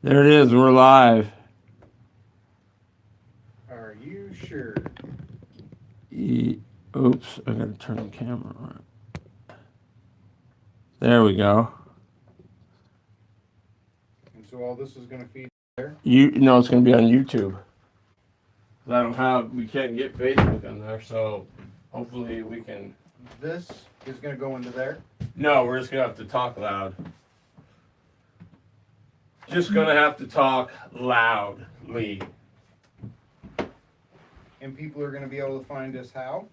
There it is. We're live. Are you sure? Oops, I gotta turn the camera on. There we go. And so all this is going to feed there? No, it's gonna be on YouTube. We can't get Facebook on there, so hopefully we can. This is going to go into there? No, we're just gonna have to talk loud. Just gonna have to talk loudly. And people are going to be able to find us how?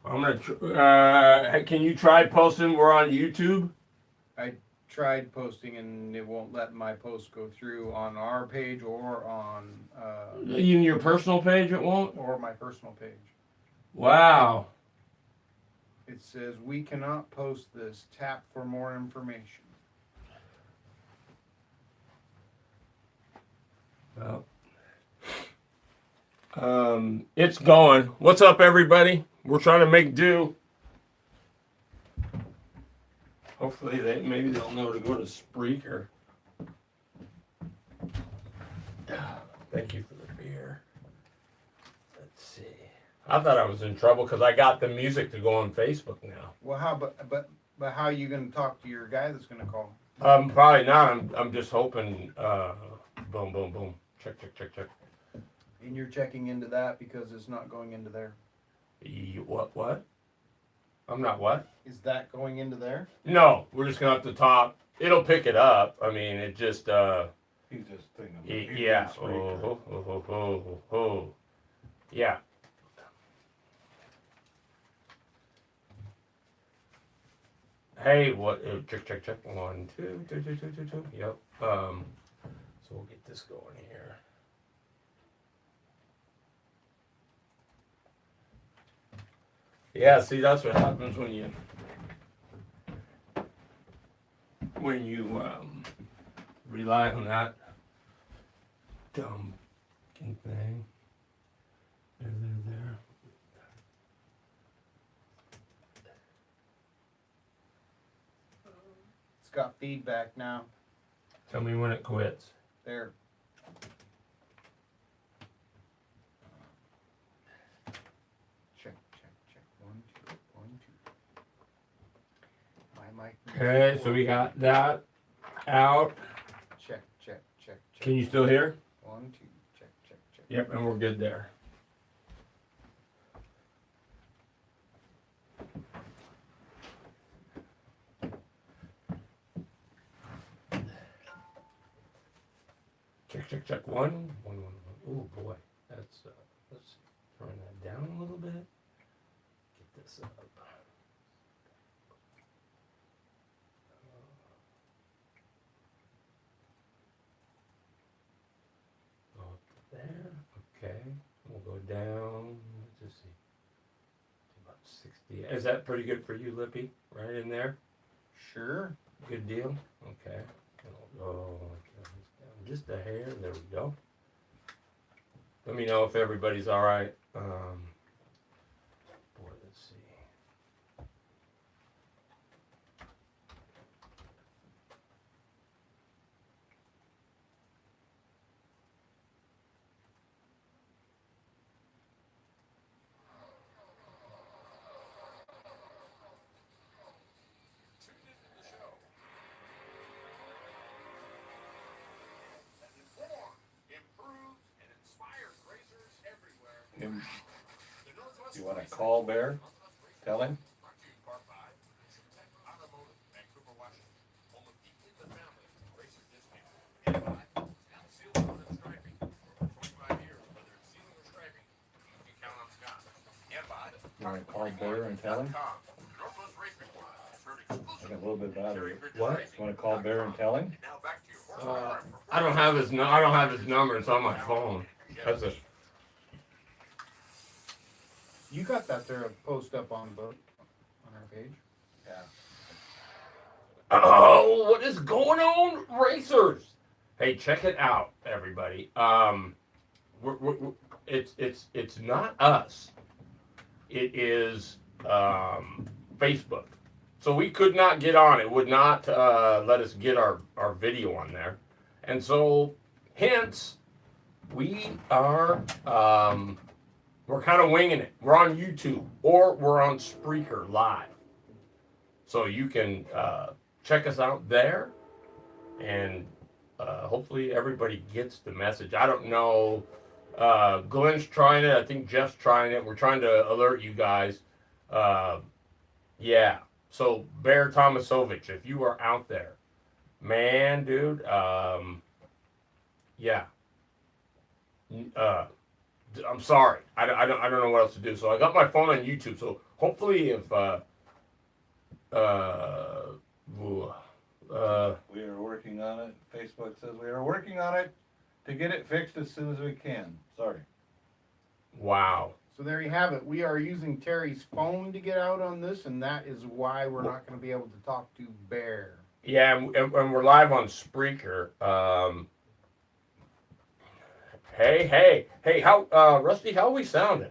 I'm gonna. Can you try posting? We're on YouTube. I tried posting and it won't let my post go through on our page or on In your personal page, it won't. or my personal page. Wow. It says we cannot post this. Tap for more information. Well, it's going. What's up, everybody? We're trying to make do. Hopefully, maybe they'll know to go to Spreaker. Thank you for the beer. Let's see. I thought I was in trouble because I got the music to go on Facebook now. Well, but how are you going to talk to your guy that's going to call? Probably not. I'm just hoping. Boom, boom, boom. Check. And you're checking into that because it's not going into there. What? I'm not what? Is that going into there? No, we're just gonna have to talk. It'll pick it up. I mean, it just He's just thinking. yeah. Yeah. Hey, what? Check. 1, 2. Yep. So we'll get this going here. Yeah, see, that's what happens when you rely on that dumb thing. There. It's got feedback now. Tell me when it quits. There. Check. 1, 2, 1, 2. My mic. Okay, so we got that out. Check. Can you still hear? 1, 2. Check. Yep, and we're good there. Check. 1. Oh boy, let's turn that down a little bit. Get this up. Up there. Okay. We'll go down. Let's just see. About 60. Is that pretty good for you, Lippy? Right in there? Sure. Good deal? Okay. Oh, just a hair. There we go. Let me know if everybody's all right. Boy, let's see. You want to call Bear? Tell him. You want to call Bear and tell him? I got a little bit of battery. What? You want to call Bear and tell him? I don't have his number. It's on my phone. That's a. You got that there post up on our page. Yeah. Oh, what is going on, racers? Hey, check it out, everybody. It's not us. It is Facebook. So we could not get on. It would not let us get our video on there. And so Hence, we are we're kind of winging it. We're on YouTube or we're on Spreaker Live, so you can check us out there, and hopefully everybody gets the message. I don't know. Glenn's trying it. I think Jeff's trying it. We're trying to alert you guys. Yeah. So Bear Tomasovich, if you are out there, man, dude. Yeah. I'm sorry. I don't know what else to do. So I got my phone on YouTube. So hopefully, if we are working on it. Facebook says we are working on it to get it fixed as soon as we can. Sorry. wow. So there you have it. We are using Terry's phone to get out on this, and that is why we're not going to be able to talk to Bear. Yeah, and we're live on Spreaker. Hey, how Rusty? How are we sounding?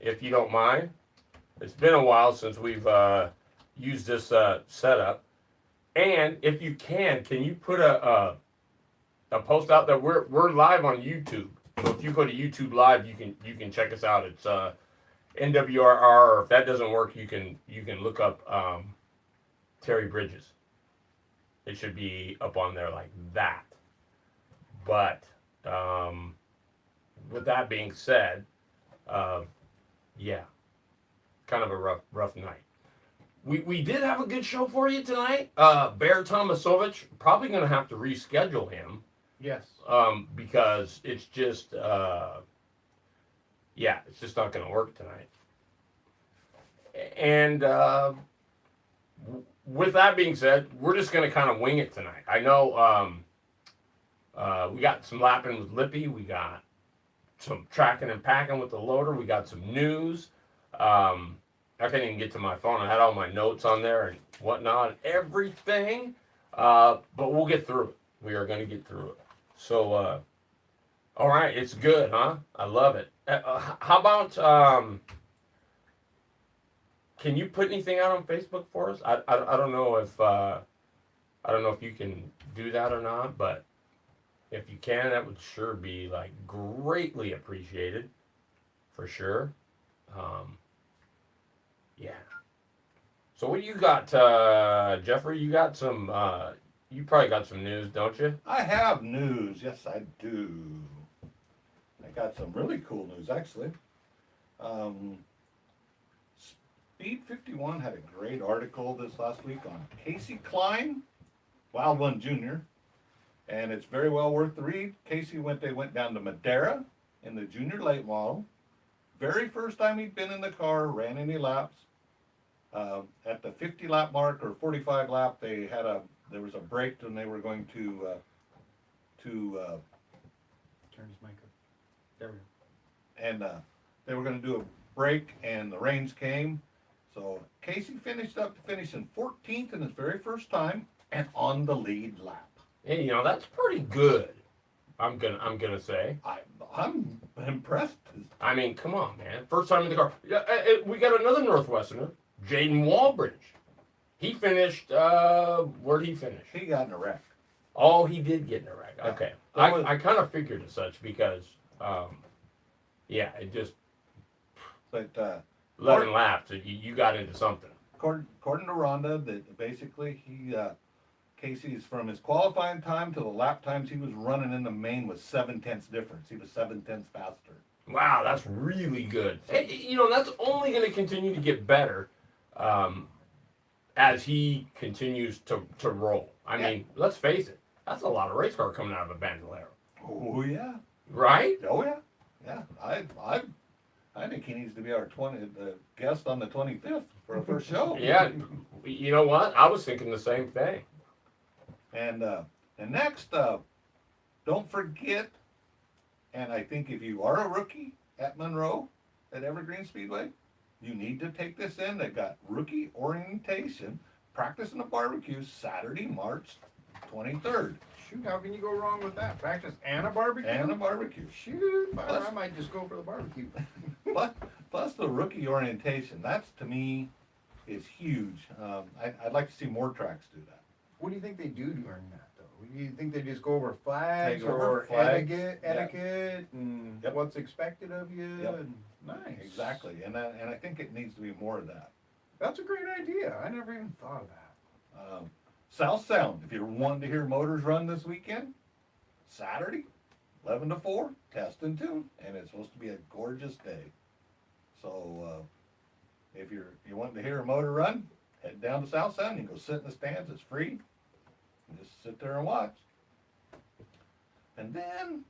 If you don't mind, it's been a while since we've used this setup. And if you can you put a post out there? We're live on YouTube. So if you go to YouTube Live, you can check us out. It's NWRR. Or if that doesn't work, you can look up Terry Bridges. It should be up on there like that. But with that being said, yeah, kind of a rough night. We did have a good show for you tonight. Bear Tomasovich, probably going to have to reschedule him. Yes. Because it's just, yeah, it's just not going to work tonight. And with that being said, we're just going to kind of wing it tonight. I know we got some lapping with Lippy. We got some tracking and packing with the loader. We got some news. I couldn't even get to my phone. I had all my notes on there and whatnot, everything. But we'll get through it. We are going to get through it. So, all right, it's good, huh? I love it. How about, can you put anything out on Facebook for us? I don't know if you can do that or not, but if you can, that would sure be like greatly appreciated, for sure. Yeah. So what do you got, Jeffrey? You got some. You probably got some news, don't you? I have news. Yes, I do. I got some really cool news, actually. Speed 51 had a great article this last week on Casey Klein, Wild One Jr., and it's very well worth the read. Casey went down to Madera in the junior late model. Very first time he'd been in the car, ran any laps. At the 50 lap mark or 45 lap, there was a break, and they were going to Turn his mic up. There we go. and they were going to do a break, and the rains came. So Casey finished in 14th in his very first time, and on the lead lap. Hey, that's pretty good. I'm gonna say. I'm impressed. I mean, come on, man. First time in the car. Yeah, we got another Northwesterner, Jaden Walbridge. He finished. Where'd he finish? He got in a wreck. Oh, he did get in a wreck. Okay, was- I kind of figured as such because, yeah, it just But 11 laps. You got into something. according to Rhonda, that basically Casey's from his qualifying time to the lap times he was running in the main was 7/10 difference. He was 7/10 faster. Wow, that's really good. Hey, that's only going to continue to get better as he continues to roll. I mean, let's face it, that's a lot of race car coming out of a Bandolero. Oh yeah. Right? Oh yeah. Yeah. I think he needs to be our the guest on the 25th for our first show. Yeah. You know what? I was thinking the same thing. And next, don't forget, and I think if you are a rookie at Monroe, at Evergreen Speedway, you need to take this in. They've got rookie orientation, practice in a barbecue, Saturday, March 23rd. Shoot, how can you go wrong with that? Practice and a barbecue? And a barbecue. Shoot, I might just go for the barbecue. Plus the rookie orientation. That's, to me, is huge. I'd like to see more tracks do that. What do you think they do during that, though? You think they just go over flags Take over or flags, etiquette and Yep. what's expected of you? Yep. And, nice. Exactly, and I think it needs to be more of that. That's a great idea. I never even thought of that. South Sound, if you're wanting to hear motors run this weekend, Saturday, 11 to 4, test and tune, and it's supposed to be a gorgeous day. So if you want to hear a motor run, head down to South Sound. You can go sit in the stands. It's free. You just sit there and watch. And then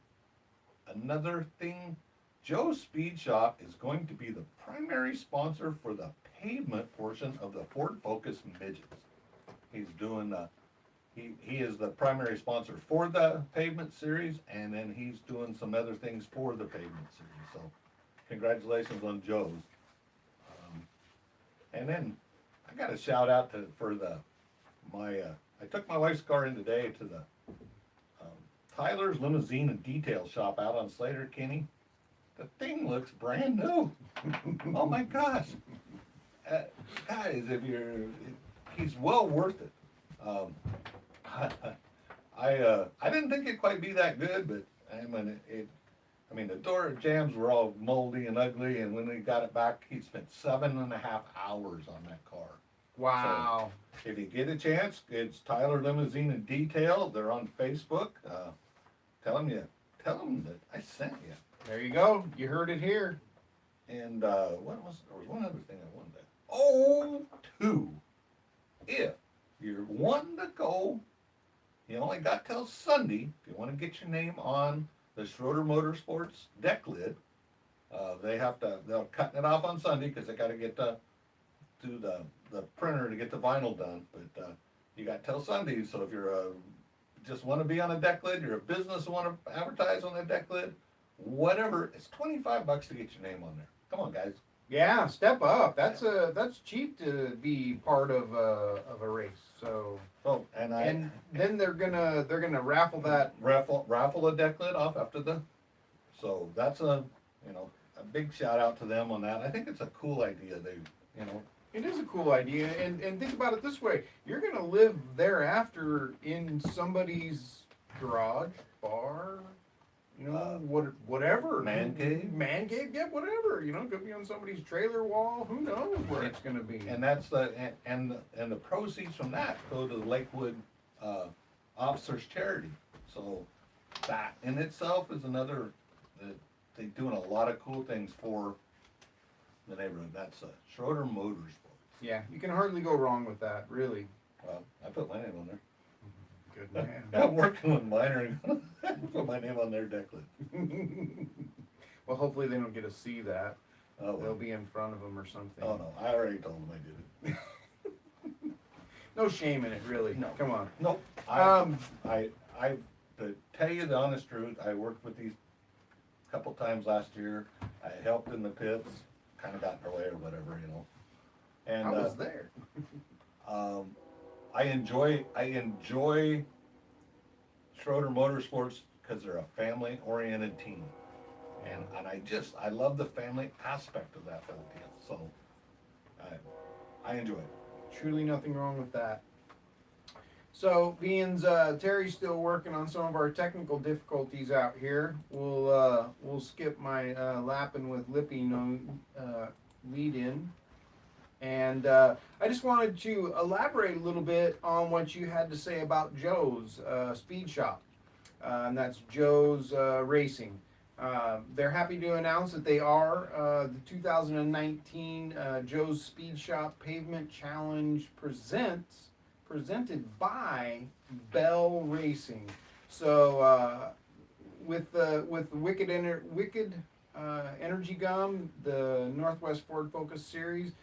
another thing, Joe's Speed Shop is going to be the primary sponsor for the pavement portion of the Ford Focus Midgets. He's doing he is the primary sponsor for the pavement series, and then he's doing some other things for the pavement series. So congratulations on Joe's. And then I got a shout out I took my wife's car in today to the Tyler's Limousine and Detail Shop out on Slater Kinney. The thing looks brand new. Oh my gosh. Guys, he's well worth it. I didn't think it'd quite be that good, but I mean, the door jambs were all moldy and ugly, and when we got it back, he spent 7.5 hours on that car. Wow. So, if you get a chance, it's Tyler Limousine and Detail. They're on Facebook. Tell them that I sent you. There you go. You heard it here. And there was one other thing I wanted to. Oh, two. If you're wanting to go, you only got till Sunday. If you want to get your name on the Schroeder Motorsports deck lid, they're cutting it off on Sunday because they got to get to the printer to get the vinyl done. But you got till Sunday. So if you're just want to be on a deck lid, you're a business and want to advertise on a deck lid, whatever, it's $25 to get your name on there. Come on, guys. Yeah, step up. That's cheap to be part of a race. So and then they're gonna raffle that raffle a deck lid off after so that's a big shout out to them on that. I think it's a cool idea. It is a cool idea, and think about it this way: you're gonna live thereafter in somebody's garage, bar, whatever. Man cave, yeah, whatever. Could be on somebody's trailer wall. Who knows where it's gonna be? And that's and the proceeds from that go to the Lakewood Officers Charity. So that in itself is another. They're doing a lot of cool things for the neighborhood. That's Schroeder Motorsports. Yeah, you can hardly go wrong with that, really. Well, I put my name on there. Good man. I'm working with mine. Put my name on their deck lid. Well, hopefully they don't get to see that. Oh, well. They'll be in front of them or something. Oh no, I already told them I did it. No shame in it, really. No. Come on. Nope. To tell you the honest truth, I worked with these a couple times last year. I helped in the pits, kind of got in their way or whatever, And I was there. I enjoy Schroeder Motorsports because they're a family-oriented team, and I love the family aspect of that whole deal. So I enjoy it. Truly nothing wrong with that. So, being Terry's still working on some of our technical difficulties out here, we'll skip my lapping with Lippy lead in. And I just wanted to elaborate a little bit on what you had to say about Joe's Speed Shop. And that's Joe's Racing. They're happy to announce that they are the 2019 Joe's Speed Shop Pavement Challenge presented by Bell Racing. So with Wicked Energy Gum, the Northwest Ford Focus Series,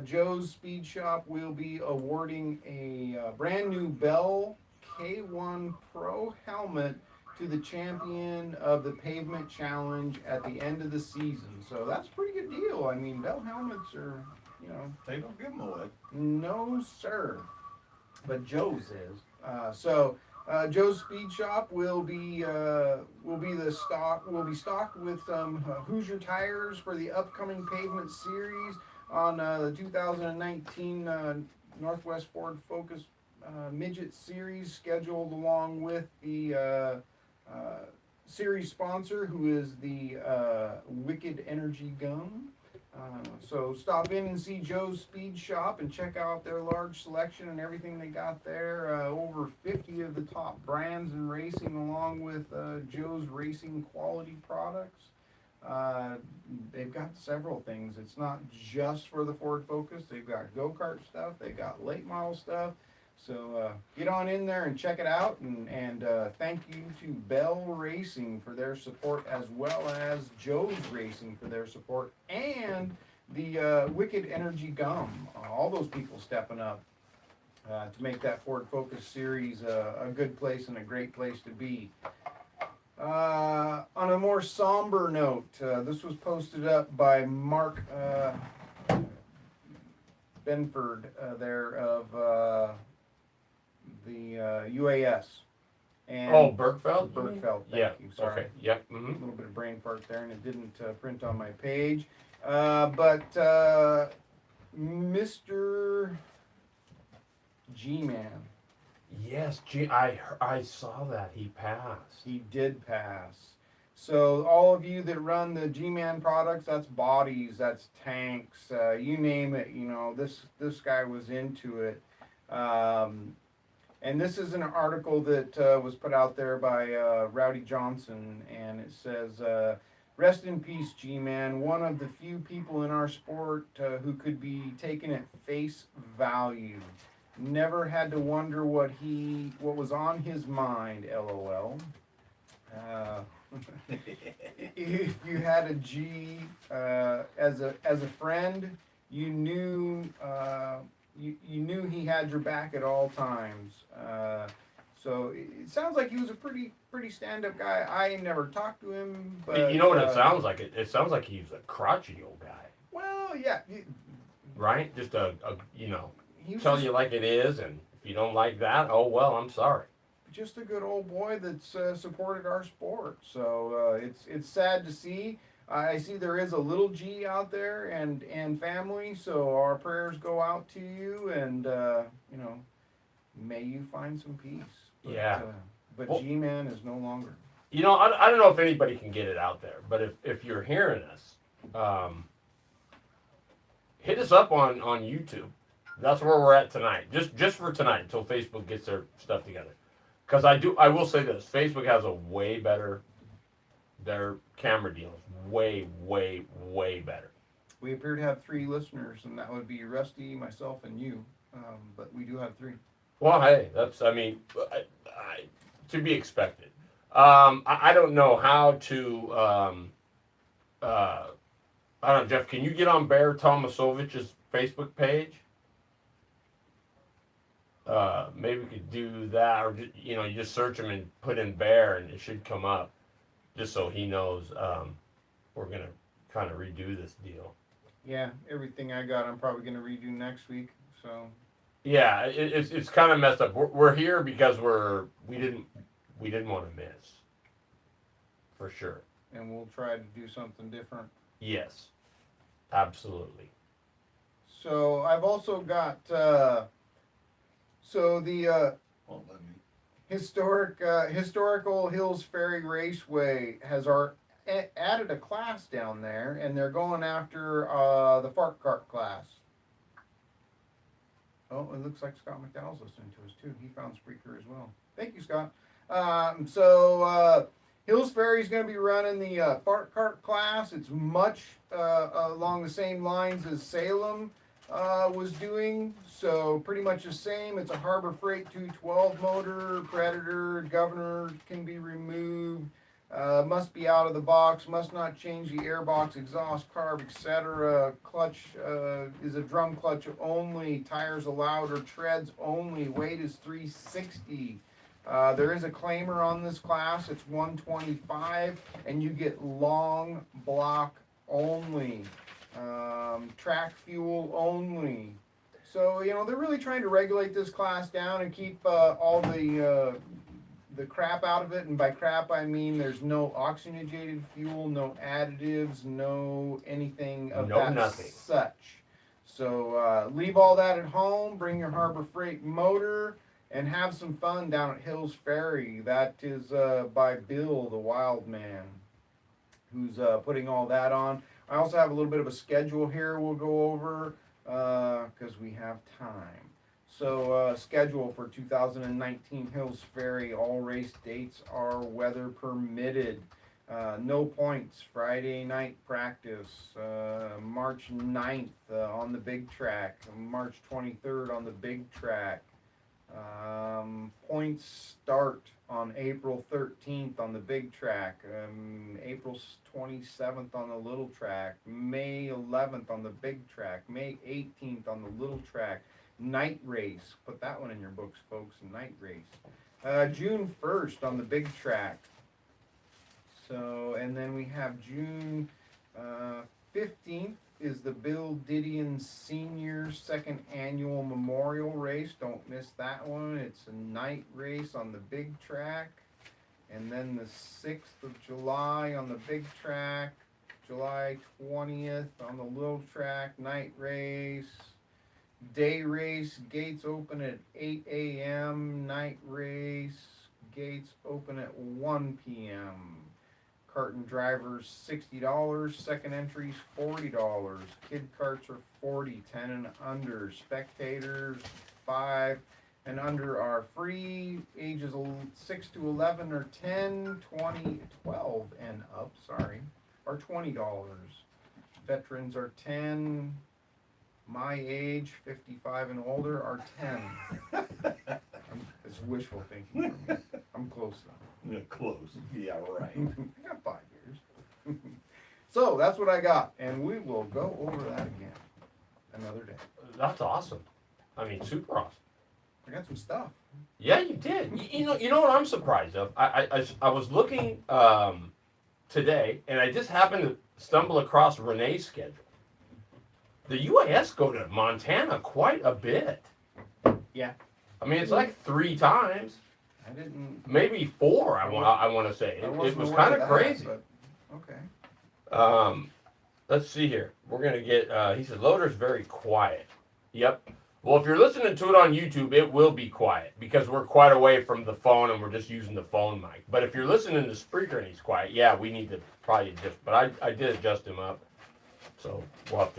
Joe's Speed Shop will be awarding a brand new Bell K1 Pro helmet to the champion of the Pavement Challenge at the end of the season. So that's a pretty good deal. I mean, Bell helmets are, They don't give them away. No, sir. But Joe's is. Joe's Speed Shop will be stocked with Hoosier tires for the upcoming Pavement Series on the 2019 Northwest Ford Focus midget series scheduled along with the series sponsor, who is the Wicked Energy Gum. So stop in and see Joe's Speed Shop and check out their large selection and everything they got there. Over 50 of the top brands in racing, along with Joe's Racing quality products. They've got several things. It's not just for the Ford Focus. They've got go-kart stuff. They've got late model stuff. So get on in there and check it out. And thank you to Bell Racing for their support, as well as Joe's Racing for their support, and the Wicked Energy Gum. All those people stepping up to make that Ford Focus series a good place and a great place to be. On a more somber note, this was posted up by Mark Benford there of the UAS. And Bergfeld? Bergfeld, thank Yeah. you. Sorry. Okay. Yep. A Mm-hmm. little bit of brain fart there, and it didn't print on my page. But Mr. G-Man, Yes. Gee, I saw that he passed. he did pass. So all of you that run the G-Man products, that's bodies, that's tanks, you name it. You know, this guy was into it. And this is an article that was put out there by Rowdy Johnson, and it says, "Rest in peace, G-Man, one of the few people in our sport who could be taken at face value. Never had to wonder what was on his mind, LOL. If you had a G as a friend, you knew you knew he had your back at all times. So it sounds like he was a pretty stand-up guy. I never talked to him, but You know what it sounds like? It sounds like he's a crotchety old guy, well, yeah, right? Just a he was tell just, you like it is, and if you don't like that, oh well, I'm sorry. just a good old boy that's supported our sport. So it's sad to see. I see there is a little G out there and family. So our prayers go out to you, and you know, may you find some peace. But, Yeah. But Well, G-Man is no longer. You know, I don't know if anybody can get it out there, but if you're hearing us, hit us up on YouTube. That's where we're at tonight. Just for tonight until Facebook gets their stuff together. Because I will say this: Facebook has a way better. Their camera deal is way better. We appear to have 3 listeners, and that would be Rusty, myself, and you. But we do have 3. Well, hey, that's to be expected. I don't know how to. I don't know, Jeff. Can you get on Bear Tomasovich's Facebook page? Maybe we could do that, or you just search him and put in Bear, and it should come up, just so he knows we're gonna kind of redo this deal. Yeah, everything I got, I'm probably gonna redo next week. So. Yeah, it's kind of messed up. We're here because we didn't want to miss, for sure. And we'll try to do something different. Yes, absolutely. So I've also got so the Won't let me. Historical Hills Ferry Raceway has added a class down there, and they're going after the fart cart class. Oh, it looks like Scott McDowell's listening to us too. He found Spreaker as well. Thank you, Scott. So Hills Ferry is going to be running the fart cart class. It's much along the same lines as Salem was doing. So pretty much the same. It's a Harbor Freight 212 motor. Predator, Governor can be removed. Must be out of the box, must not change the airbox, exhaust, carb, etc. Clutch is a drum clutch only. Tires allowed or treads only. Weight is 360. There is a claimer on this class. It's 125, and you get long block only. Track fuel only. So they're really trying to regulate this class down and keep all the crap out of it, and by crap I mean there's no oxygenated fuel, no additives, no anything of nothing. such. So leave all that at home, bring your Harbor Freight motor, and have some fun down at Hills Ferry. That is by Bill the Wild Man, who's putting all that on. I also have a little bit of a schedule here we'll go over because we have time. So schedule for 2019 Hills Ferry. All race dates are weather permitted. No points. Friday night practice. March 9th on the big track. March 23rd on the big track. Points start on April 13th on the big track, April 27th on the little track, May 11th on the big track, May 18th on the little track. Night race, put that one in your books, folks. Night race. June 1st on the big track. So, and then we have June 15th is the Bill Didion Senior Second Annual Memorial Race. Don't miss that one. It's a night race on the big track. And then the 6th of July on the big track. July 20th on the little track, night race. Day race, gates open at 8 a.m. Night race, gates open at 1 p.m. Cart and drivers $60. Second entries $40. Kid carts are $40. 10 and under. Spectators 5 and under are free. Ages 6 to 11 are 10. 12 and up. Are $20. Veterans are 10. My age, 55 and older, are 10. It's wishful thinking for me. I'm close though. Yeah, close. Yeah, right. I got 5 years. So that's what I got, and we will go over that again another day. That's awesome. I mean, super awesome. I got some stuff. Yeah, you did. You know what I'm surprised of? I was looking today, and I just happened to stumble across Renee's schedule. The UAS go to Montana quite a bit. Yeah. I mean, it's like 3 times, I didn't. maybe 4. I want to say I it wasn't was aware kind of of that, crazy. but okay. Let's see here. We're gonna get. He said Loader's very quiet. Yep. Well, if you're listening to it on YouTube, it will be quiet because we're quite away from the phone and we're just using the phone mic. But if you're listening to Spreaker and he's quiet, yeah, we need to probably adjust. But I did adjust him up, so we'll have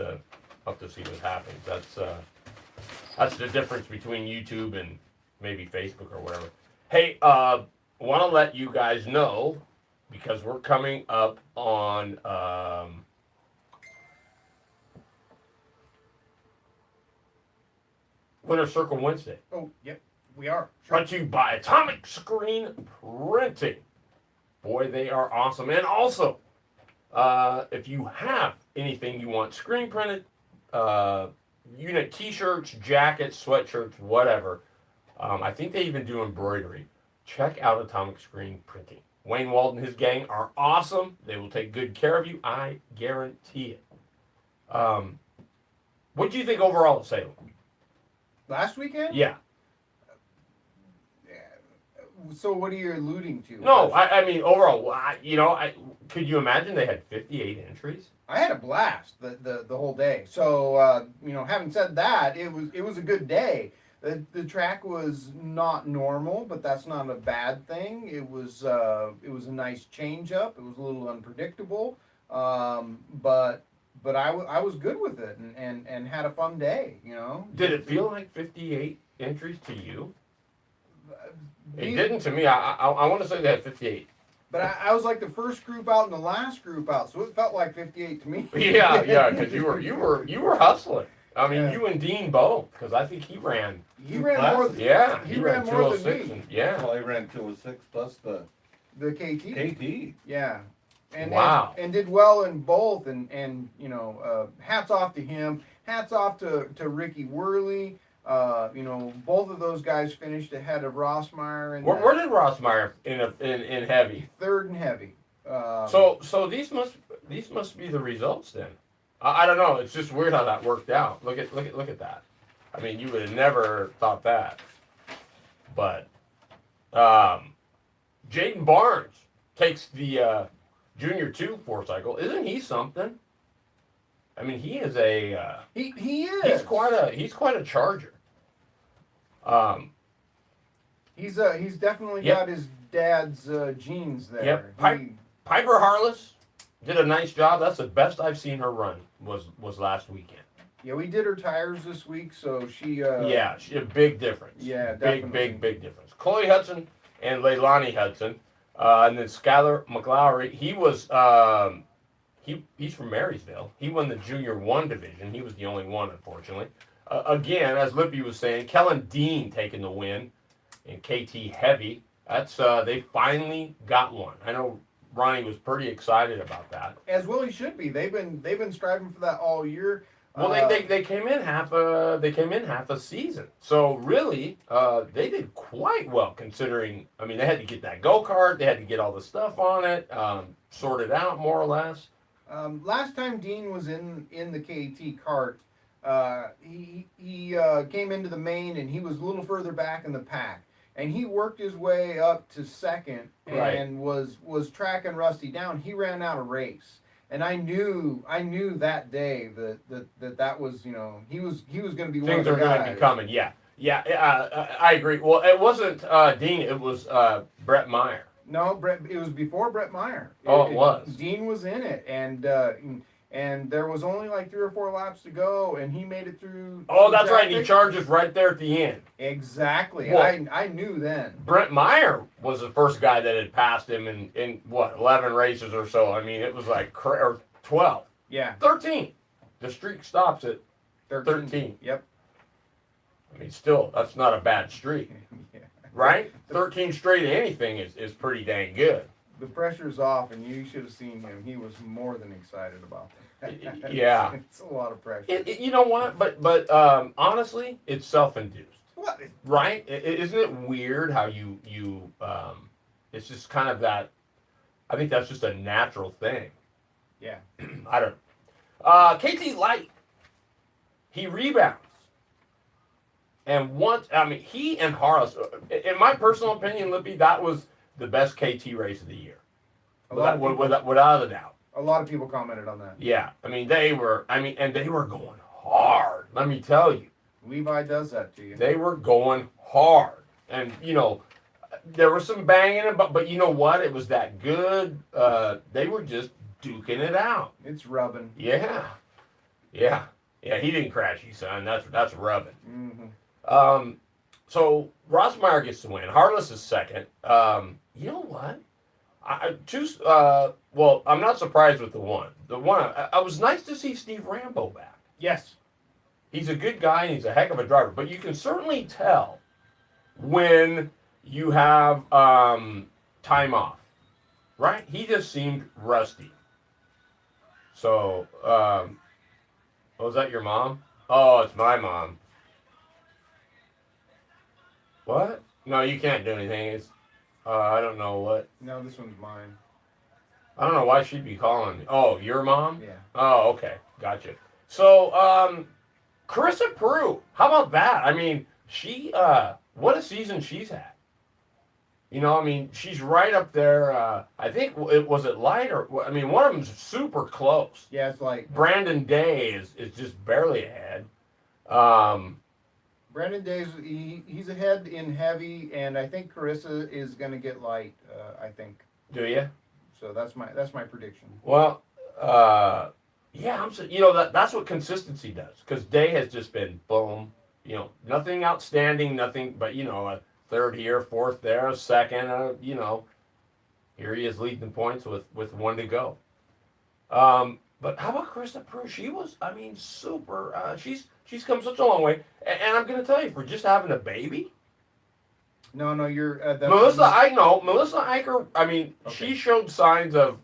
to see what happens. That's the difference between YouTube and maybe Facebook or whatever. Hey, want to let you guys know because we're coming up on Winter Circle Wednesday. Oh, yep, we are. Brought to you by Atomic Screen Printing. Boy, they are awesome. And also, if you have anything you want screen printed, unit t-shirts, jackets, sweatshirts, whatever. I think they even do embroidery. Check out Atomic Screen Printing. Wayne Wald and his gang are awesome. They will take good care of you. I guarantee it. What do you think overall of Salem? Last weekend? Yeah. So what are you alluding to? No, I mean overall. Could you imagine they had 58 entries? I had a blast the whole day. So having said that, it was a good day. The track was not normal, but that's not a bad thing. It was a nice change up. It was a little unpredictable, but I was good with it and had a fun day. Did it feel like 58 entries to you? It didn't to me. I want to say they had 58. But I was like the first group out and the last group out, so it felt like 58 to me. Yeah, because you were hustling. I mean, Yeah. you and Dean both, because I think he ran. He ran more. Yeah, He ran more than 206 me. and- yeah. Well, I ran 206 plus the The KT. KT. Yeah. Wow. And did well in both, and hats off to him. Hats off to Ricky Worley. Both of those guys finished ahead of Rossmeyer. Where did Rossmeyer in heavy? Third and heavy. So these must be the results then. I don't know. It's just weird how that worked out. Look at that. I mean, you would have never thought that. But Jaden Barnes takes the Junior 2 4-cycle. Isn't he something? I mean, he is a he is. he's quite a charger. He's definitely Yep. got his dad's genes there. Yep. He- Piper Harless did a nice job. That's the best I've seen her run was last weekend. yeah, we did her tires this week, so she. Yeah, a big difference. Yeah, big, definitely. big difference. Chloe Hudson and Leilani Hudson, and then Skylar McLowry. He was he's from Marysville. He won the Junior 1 division. He was the only one, unfortunately. Again, as Lippy was saying, Kellen Dean taking the win in KT Heavy. That's they finally got one. I know Ronnie was pretty excited about that. As well, he should be. They've been striving for that all year. Well, they came in half a season, so really they did quite well considering. I mean, they had to get that go kart, they had to get all the stuff on it, sorted out more or less. Last time Dean was in the KT cart, he came into the main and he was a little further back in the pack, and he worked his way up to second and was tracking Rusty down. He ran out of race. And I knew that day that was, you know, he was going to be one of Things the are going to guys. be coming, yeah. I agree. Well, it wasn't Dean; it was Brett Meyer. No, Brett. It was before Brett Meyer. Oh, it was. Dean was in it, and there was only like 3 or 4 laps to go, and he made it through. Oh, that's right. And he traffic. charges right there at the end. Exactly. Well, I knew then. Brett Meyer was the first guy that had passed him in what 11 races or so. I mean, it was like or 12, Yeah. 13. The streak stops at 13. Yep. I mean, still, that's not a bad streak, Yeah. right? 13 straight of anything is pretty dang good. The pressure's off, and you should have seen him. He was more than excited about that. Yeah. It's a lot of pressure. You know what? But honestly, it's self-induced, What? right? Isn't it weird how you it's just kind of that. I think that's just a natural thing. Yeah. I don't. KT Light, he rebounds, and once I mean he and Harless. In my personal opinion, Lippy, that was the best KT race of the year, without a doubt. A lot of people commented on that. Yeah, I mean they were. I mean, and they were going hard. Let me tell you, Levi does that to you. they were going hard, and you know, there was some banging it, but you know what? It was that good. They were just duking it out. It's rubbing. Yeah. He didn't crash you, son. That's rubbing. Mm-hmm. So Rossmeyer gets the win. Harless is second. You know what? I choose. Well, I'm not surprised with the one. I was nice to see Steve Rambo back. Yes. He's a good guy and he's a heck of a driver. But you can certainly tell when you have time off, right? He just seemed rusty. So, was that your mom? Oh, it's my mom. What? No, you can't do anything. It's, I don't know what. No, this one's mine. I don't know why she'd be calling me. Oh, your mom? Yeah. Oh, okay. Gotcha. So, Carissa Prue, how about that? I mean, she, what a season she's had. You know, I mean, she's right up there. I think was it light or I mean, one of them's super close. Yeah, it's like Brandon Day is just barely ahead. Brandon Day's he's ahead in heavy, and I think Carissa is gonna get light. I think Do you? so. That's my prediction. Well, yeah, you know that's what consistency does. Because Day has just been boom. You know, nothing outstanding, nothing, but you know, a third here, fourth there, a second. You know, here he is leading the points with one to go. But how about Carissa Prue? She was, I mean, super. She's come such a long way, and I'm gonna tell you, for just having a baby. No, you're Melissa Eicher. I mean, Okay. she showed signs of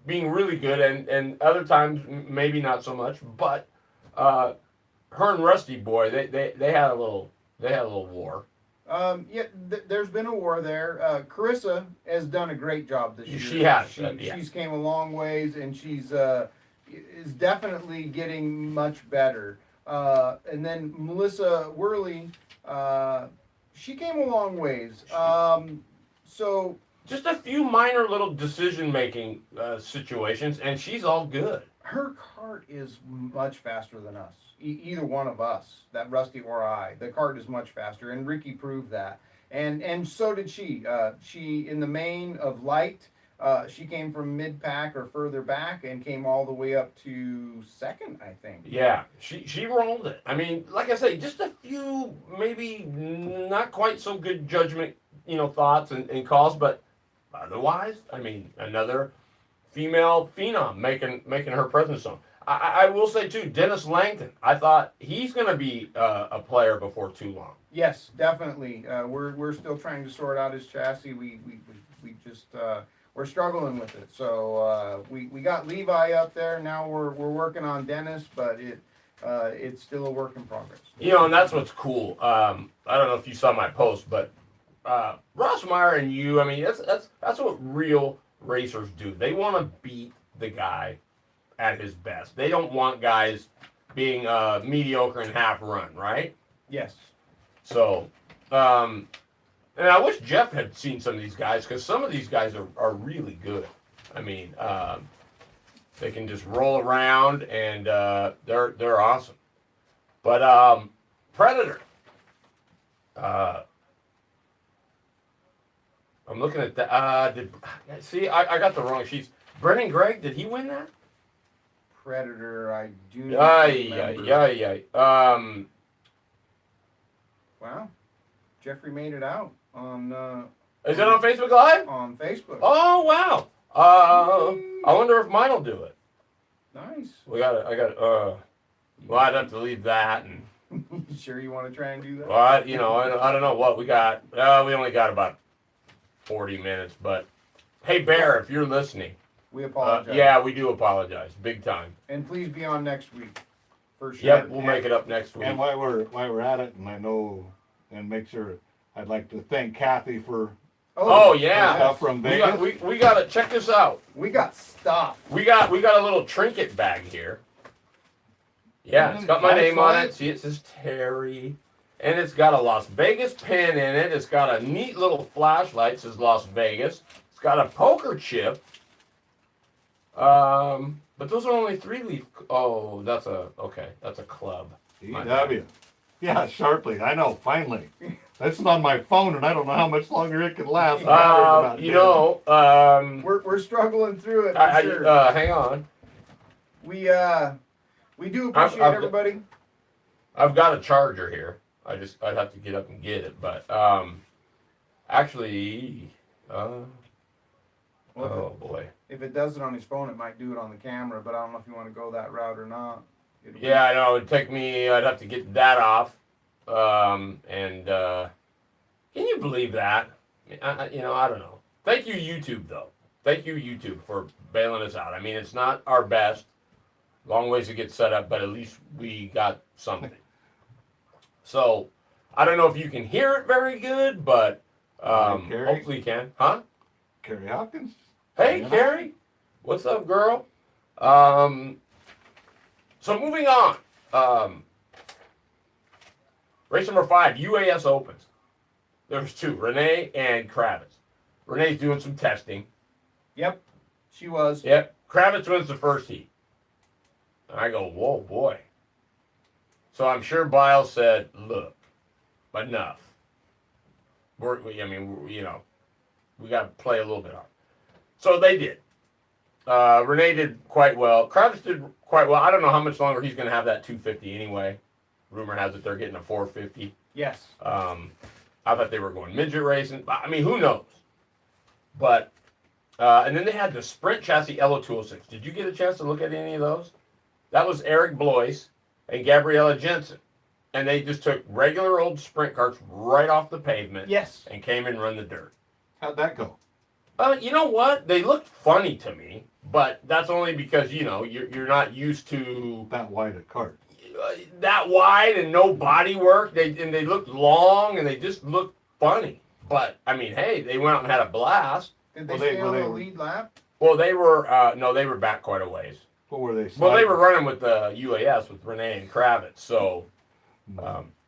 being really good, and other times maybe not so much. But her and Rusty boy, they had a little war. There's been a war there. Carissa has done a great job this year. She has, She's came a long ways, and she's is definitely getting much better. And then Melissa Worley, she came a long ways. So Just a few minor little decision making situations, and she's all good. her cart is much faster than us. Either one of us, that Rusty or I. The cart is much faster, and Ricky proved that. And so did she. She in the main of light. She came from mid pack or further back and came all the way up to second, I think. Yeah, she rolled it. I mean, like I say, just a few maybe not quite so good judgment, thoughts and calls, but otherwise, I mean, another female phenom making her presence known. I will say too, Dennis Langton. I thought he's going to be a player before too long. Yes, definitely. We're still trying to sort out his chassis. We just we're struggling with it. So we got Levi up there. Now we're working on Dennis, but it's still a work in progress. And that's what's cool. I don't know if you saw my post, but Ross Meyer and you. I mean, that's what real racers do. They want to beat the guy at his best. They don't want guys being mediocre and half run, right? Yes. So, and I wish Jeff had seen some of these guys, because some of these guys are really good. I mean, they can just roll around, and they're awesome. But Predator. I'm looking at that. I got the wrong sheets. Brennan Gregg, did he win that? Predator, I do not remember. Wow, Jeffrey made it out on. Is it on Facebook Live? On Facebook. Oh wow. I wonder if mine will do it. Nice. Well, I'd have to leave that and. You sure you want to try and do that? Well, I don't know what we got. We only got about 40 minutes, but hey, Bear, if you're listening. We apologize. Yeah, we do apologize, big time. And please be on next week, for sure. Yep, we'll make it up next week. And while we're at it, and I know, and make sure, I'd like to thank Kathy for Oh yeah, stuff from Vegas. we got to check this out. We got stuff. We got a little trinket bag here. Yeah, it's got my name on it. See, it says Terry, and it's got a Las Vegas pin in it. It's got a neat little flashlight. It says Las Vegas. It's got a poker chip. But those are only 3-leaf. Oh, that's a club. EW. Yeah, sharply. I know. Finally, this is on my phone, and I don't know how much longer it can last. We're struggling through it. Sure. Hang on. We do appreciate everybody. I've got a charger here. I'd have to get up and get it, but actually, boy. If it does it on his phone, it might do it on the camera, but I don't know if you want to go that route or not. Yeah, I know. It'd take me. I'd have to get that off. Can you believe that? I don't know. Thank you, YouTube, though. Thank you, YouTube, for bailing us out. I mean, it's not our best. Long ways to get set up, but at least we got something. So, I don't know if you can hear it very good, but hopefully you can. Huh? Carrie Hopkins. Hey, Yeah. Carrie. What's up, girl? So moving on. Race number 5, UAS Opens. There's 2, Renee and Kravitz. Renee's doing some testing. Yep, she was. Yep. Kravitz wins the first heat. And I go, whoa, boy. So I'm sure Biles said, look, enough. We got to play a little bit hard. So they did. Renee did quite well. Kravitz did quite well. I don't know how much longer he's going to have that 250 anyway. Rumor has it they're getting a 450. Yes. I thought they were going midget racing. I mean, who knows? But, and then they had the Sprint chassis LO206. Did you get a chance to look at any of those? That was Eric Blois and Gabriella Jensen. And they just took regular old Sprint carts right off the pavement. Yes. And came and run the dirt. How'd that go? You know what? They looked funny to me, but that's only because, you're not used to That wide a cart. that wide and no body work. They looked long and they just looked funny. But I mean, hey, they went out and had a blast. Did they stay on the lead lap? Well, they were no, they were back quite a ways. What were they? Well, they were running with the UAS with Renee and Kravitz. So,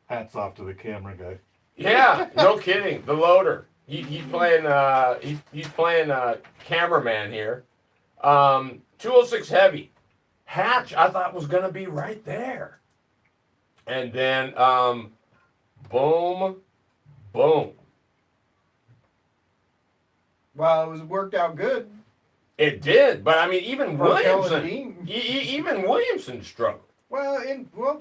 hats off to the camera guy. yeah, no kidding. The loader. He's playing. He's playing cameraman here. 206 heavy. Hatch, I thought was going to be right there. And then, boom, boom. Well, it was worked out good It did, but I mean, even for Kel and Williamson, Dean. even Williamson struggled. Well,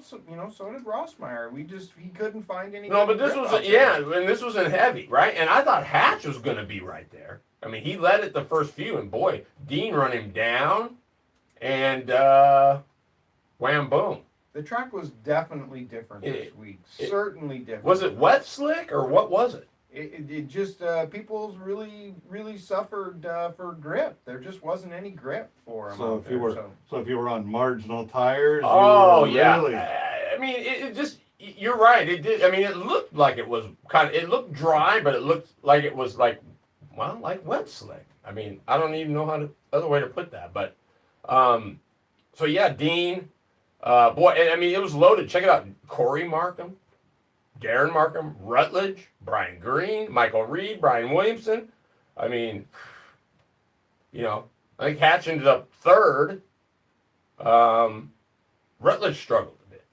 so, so did Rossmeyer. He couldn't find any. No, good but this grip was out there. and this was in heavy, right? And I thought Hatch was going to be right there. I mean, he led it the first few, and boy, Dean run him down, and wham boom. The track was definitely different this week. Certainly different. Was it wet slick or what was it? It just people's really suffered for grip. There just wasn't any grip for them. So if you were on marginal tires, oh you were yeah. really... I mean, it just you're right. It did. I mean, it looked like it was it looked dry, but it looked like it was like wet slick. I mean, I don't even know how to other way to put that, but so yeah, Dean, boy, and I mean, it was loaded. Check it out, Corey Markham, Darren Markham, Rutledge, Brian Green, Michael Reed, Brian Williamson. I mean, I think Hatch ended up third. Rutledge struggled a bit.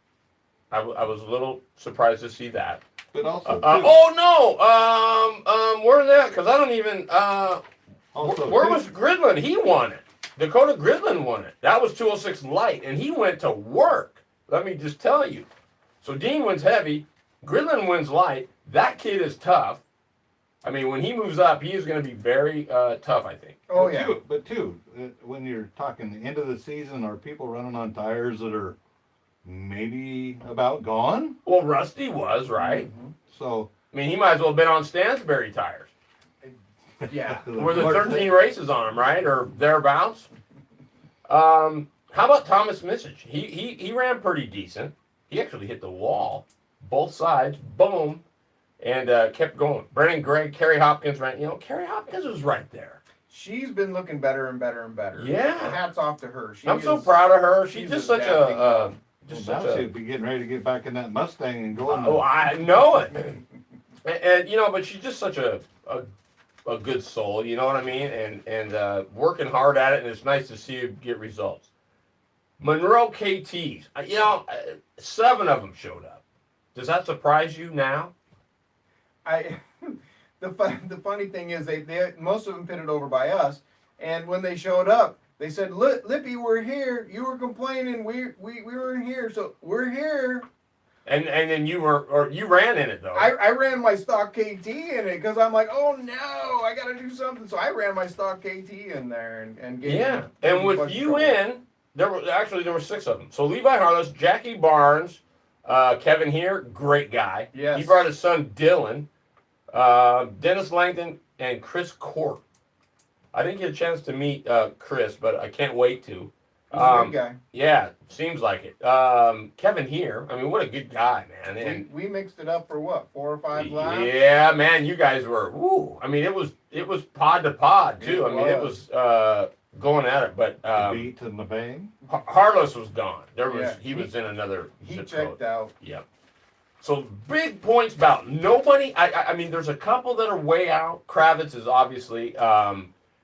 I was a little surprised to see that. But also, where is that? Because I don't even. Where was Gridlin? He won it. Dakota Gridlin won it. That was 206 light, and he went to work. Let me just tell you. So Dean wins heavy. Gridlin wins light. That kid is tough. I mean, when he moves up, he is going to be very tough, I think. Oh, yeah. But when you're talking the end of the season, are people running on tires that are maybe about gone? Well, Rusty was, right? Mm-hmm. So, I mean, he might as well have been on Stansberry tires. Yeah. Were there 13 races on him, right? Or thereabouts? How about Thomas Misich? He ran pretty decent. He actually hit the wall. Both sides, boom, and kept going. Brennan Gregg, Carrie Hopkins ran. Carrie Hopkins was right there. She's been looking better and better and better. Yeah. Hats off to her. I'm so proud of her. She's just such a... now she'd be getting ready to get back in that Mustang and going. I know it. and but she's just such a good soul, you know what I mean? And working hard at it, and it's nice to see you get results. Monroe KTs, 7 of them showed up. Does that surprise you now? The funny thing is they most of them pitted over by us, and when they showed up, they said, "Lippy, we're here. You were complaining. We weren't here, so we're here." And then you ran in it though. I ran my stock KT in it because I'm like, oh no, I got to do something. So I ran my stock KT in there and gave yeah. And with you in, there were 6 of them. So Levi Harless, Jackie Barnes, Kevin here, great guy. Yes. He brought his son Dylan, Dennis Langton, and Chris Court. I didn't get a chance to meet Chris, but I can't wait to. He's a good guy. Yeah, seems like it. Kevin here, I mean, what a good guy, man. And we mixed it up for what, 4 or 5 laps? Yeah, man, you guys were. Woo! I mean, it was pod to pod too. It was going at it, but the beat and the bang. Harless was gone. He was in another. He checked out. Yep. So big points bout. Nobody. I mean, there's a couple that are way out. Kravitz is obviously.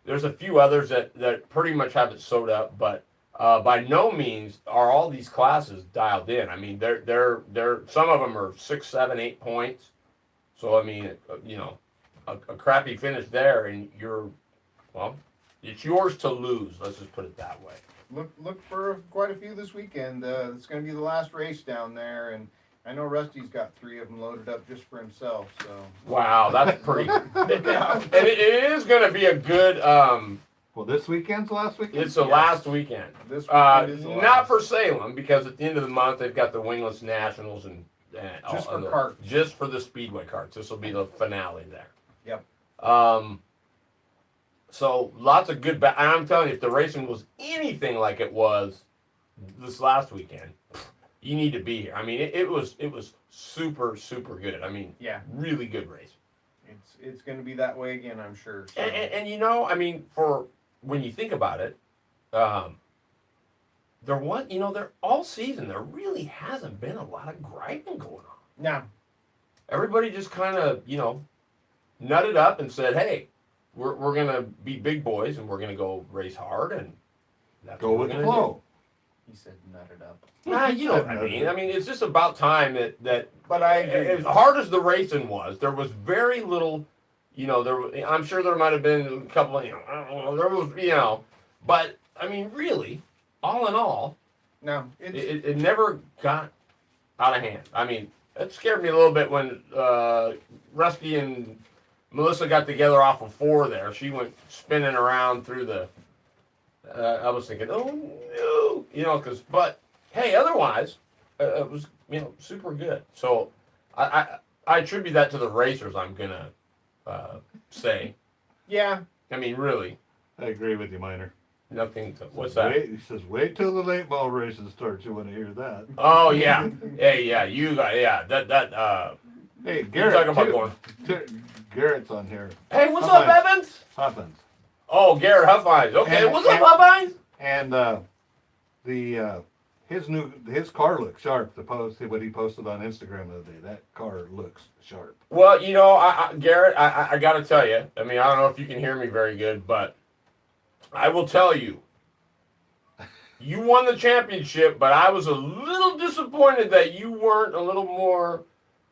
There's a few others that pretty much have it sewed up, but by no means are all these classes dialed in. I mean, they're some of them are 6, 7, 8 points. So I mean, a crappy finish there, and it's yours to lose. Let's just put it that way. Look for quite a few this weekend. It's going to be the last race down there, and I know Rusty's got 3 of them loaded up just for himself. So wow, that's pretty. And it is going to be a good. Well, this weekend's the last weekend. It's the last weekend. This weekend is the last. Not for Salem, because at the end of the month they've got the Wingless Nationals and just for carts. Just for the Speedway carts. This will be the finale there. Yep. So lots of good. I'm telling you, if the racing was anything like it was this last weekend, you need to be here. I mean, it was super good. I mean, yeah, really good race. It's going to be that way again, I'm sure. So. And I mean, for when you think about it, there all season there really hasn't been a lot of griping going on. No. Everybody just kind of nutted up and said, "Hey, we're gonna be big boys and we're gonna go race hard and go with the flow." He said, "Nut it up." You know what I mean. I mean, it's just about time that. But I agree. As hard as the racing was, there was very little. You know, I'm sure there might have been a couple of, I don't know, there was, but I mean, really, all in all, No, it never got out of hand. I mean, it scared me a little bit when Rusty and Melissa got together off of 4 there. She went spinning around through the. I was thinking, oh no, but hey, otherwise, it was super good. So I attribute that to the racers. I'm gonna say. Yeah. I mean, really, I agree with you, Miner. nothing. What's that? He says, wait till the late ball races start. You want to hear that? Oh yeah, hey yeah, you got that. Hey, You're Garrett. talking about going. Garrett's on here. Hey, what's up, Evans? Huffins. Oh, Garrett Huffines. Okay, And- what's up, Huffines? And his car looks sharp. What he posted on Instagram the other day. That car looks sharp. Well, Garrett, I got to tell you. I mean, I don't know if you can hear me very good, but I will tell you. You won the championship, but I was a little disappointed that you weren't a little more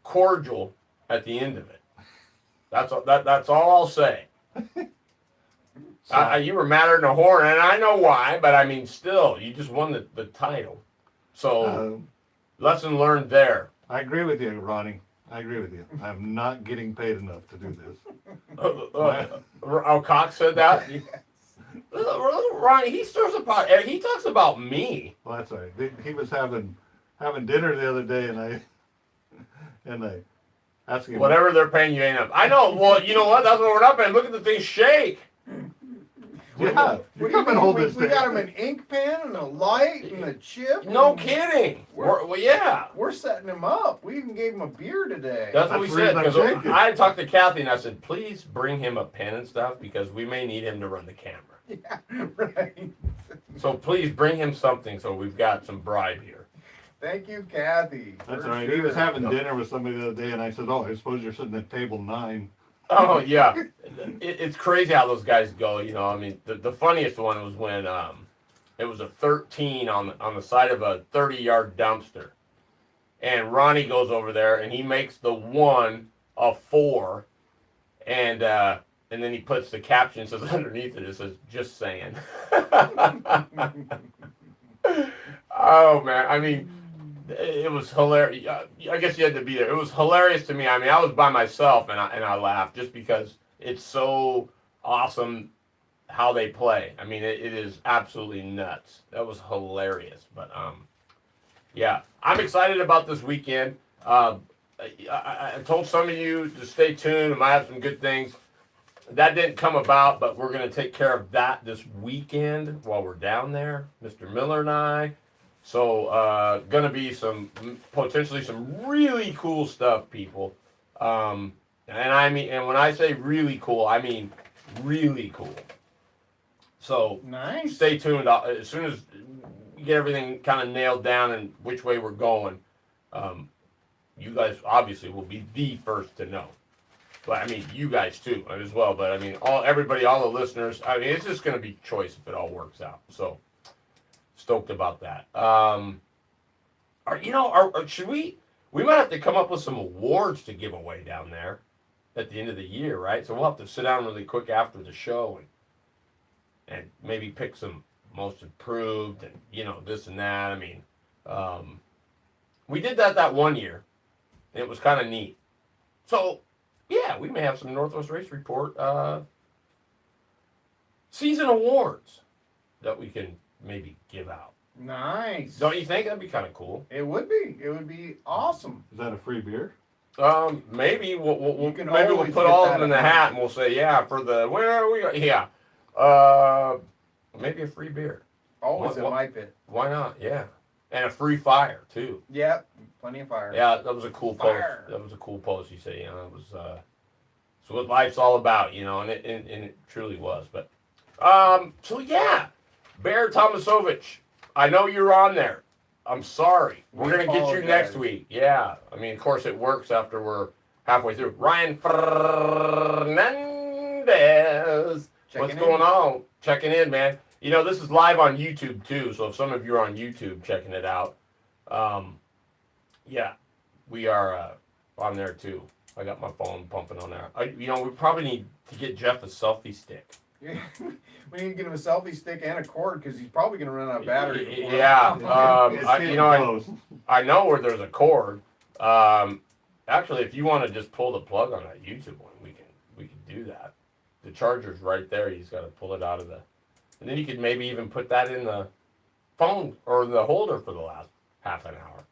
cordial at the end of it. That's all I'll say. You were madder than a horn, and I know why, but I mean, still, you just won the title. So, lesson learned there. I agree with you, Ronnie. I agree with you. I'm not getting paid enough to do this. Cox said that? Yes. Ronnie, he stirs a pot. He talks about me. Well, that's all right. He was having dinner the other day, and I asked him. Whatever they're paying you ain't up. I know. Well, you know what? That's what we're up in. Look at the thing shake. Yeah, you come and hold this We thing. got him an ink pen and a light and a chip. No and kidding. Yeah. We're setting him up. We even gave him a beer today. That's what we That's said. the reason Because I'm shaking. I talked to Kathy and I said, please bring him a pen and stuff because we may need him to run the camera. Yeah, right. So please bring him something so we've got some bribe here. Thank you, Kathy. That's for all right. sure. He was having dinner with somebody the other day, and I said, "Oh, I suppose you're sitting at table 9." Oh yeah, it's crazy how those guys go. I mean, the funniest one was when it was a 13 on the side of a 30-yard dumpster, and Ronnie goes over there and he makes the 1 a 4, and then he puts the caption says underneath it. It says "just saying." Oh man, I mean. It was hilarious. I guess you had to be there. It was hilarious to me. I mean, I was by myself and I laughed just because it's so awesome how they play. I mean, it is absolutely nuts. That was hilarious. But yeah, I'm excited about this weekend. I told some of you to stay tuned. I might have some good things. That didn't come about, but we're going to take care of that this weekend while we're down there. Mr. Miller and I. So, gonna be potentially some really cool stuff, people. And when I say really cool, I mean really cool. So, Nice. stay tuned. As soon as we get everything kind of nailed down and which way we're going, you guys obviously will be the first to know. But I mean, you guys too as well. But I mean, all the listeners. I mean, it's just gonna be choice if it all works out. So. Stoked about that. Should we might have to come up with some awards to give away down there at the end of the year, right? So we'll have to sit down really quick after the show and maybe pick some most improved and this and that. I mean, we did that one year, and it was kind of neat. So yeah, we may have some Northwest Race Report season awards that we can maybe give out. Nice. Don't you think that'd be kind of cool? It would be. It would be awesome. Is that a free beer? Maybe we'll You can maybe we'll always put get all of that them in the at hat and we'll say for the where are we? Yeah, maybe a free beer. Always What- in my pit. Why not? Yeah, and a free fire too. Yep. Plenty of fire. Yeah, that was a cool Fire. post. That was a cool post. You say it was it's what life's all about, and it truly was. But so yeah. Bear Tomasovich, I know you're on there. I'm sorry. We're going to get you next week. Yeah. I mean, of course, it works after we're halfway through. Ryan Fernandez. What's going on? Checking in, man. You know, this is live on YouTube too, so if some of you are on YouTube checking it out, yeah, we are on there too. I got my phone pumping on there. We probably need to get Jeff a selfie stick. We need to get him a selfie stick and a cord because he's probably going to run out of battery. before- Yeah, It's I getting close. know where there's a cord. Actually, if you want to just pull the plug on that YouTube one, we can do that. The charger's right there. You just got to pull it out of the, and then you could maybe even put that in the phone or the holder for the last half an hour.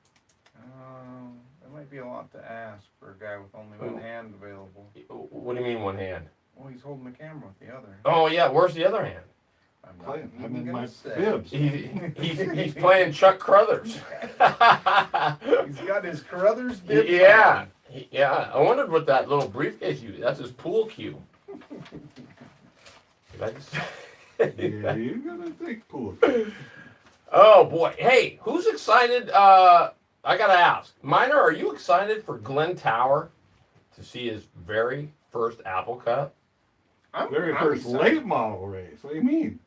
That might be a lot to ask for a guy with only one hand available. What do you mean one hand? Well, he's holding the camera with the other. Oh yeah, where's the other hand? I'm in my say. bibs. He's playing Chuck Crothers. He's got his Carruthers bib. Yeah, yeah. I wondered what that little briefcase you. That's his pool cue. Did I just? Yeah, you're gonna think pool. Oh boy! Hey, who's excited? I gotta ask, Miner, are you excited for Glenn Tower to see his very first Apple Cup? I'm First excited. late model race. What do you mean?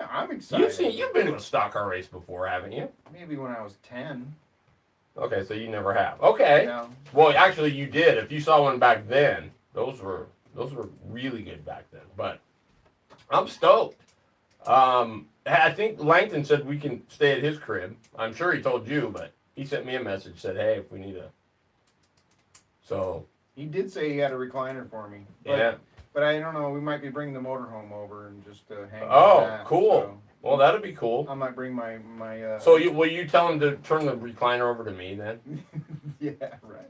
I'm excited. You've been to a stock car race before, haven't you? Maybe when I was 10. Okay, so you never have. Okay. Yeah. Well, actually, you did. If you saw one back then, those were really good back then. But I'm stoked. I think Langton said we can stay at his crib. I'm sure he told you, but he sent me a message, said, "Hey, if we need a." So. He did say he had a recliner for me. But, Yeah. But I don't know. We might be bringing the motorhome over and just hang. Oh, with that, cool. so Well, that'd be cool. I might bring my. So will you tell him to turn the recliner over to me then? Yeah. Right.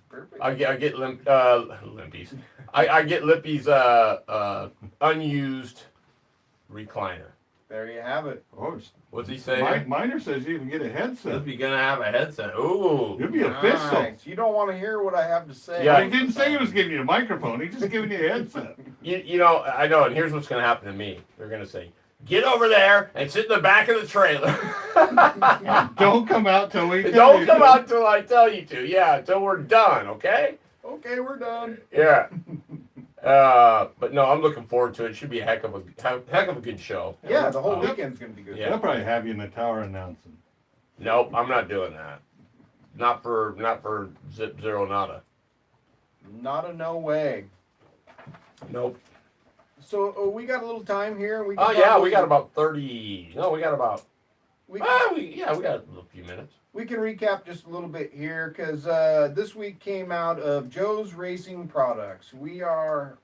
Perfect. I get Limpy's. I get Lippy's unused recliner. There you have it. Oh, What's he saying? Miner says you can get a headset. Lippy gonna have a headset. Ooh. You'll be official. Nice. You don't want to hear what I have to say. Yeah. He didn't say he was giving you a microphone. He's just giving you a headset. You know, I know, and here's what's gonna happen to me. They're gonna say, "Get over there and sit in the back of the trailer." Don't come out till we. Don't come out till I tell you to. Yeah, till we're done. Okay. Okay, we're done. Yeah. But no, I'm looking forward to it. It should be a heck of a good show. Yeah, the whole weekend's gonna be good. Yeah. They'll probably have you in the tower announcing. Nope, I'm not doing that. Not for Zip Zero Nada. Not a no way. Nope. So we got a little time here. We Oh can yeah, probably- we got about 30. No, we got about. we we got a few minutes. We can recap just a little bit here because this week came out of Joe's Racing Products. We are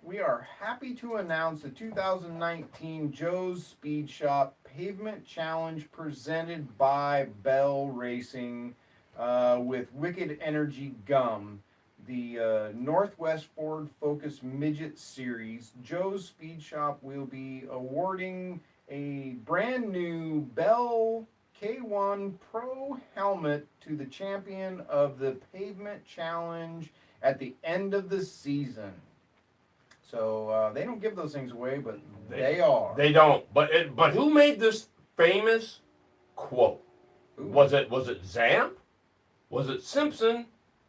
happy to announce the 2019 Joe's Speed Shop Pavement Challenge presented by Bell Racing with Wicked Energy Gum, the Northwest Ford Focus Midget Series. Joe's Speed Shop will be awarding a brand new Bell K1 Pro helmet to the champion of the Pavement Challenge at the end of the season. So they don't give those things away, but they are. They don't. But who made this famous quote? Ooh. Was it Zamp? Was it Simpson?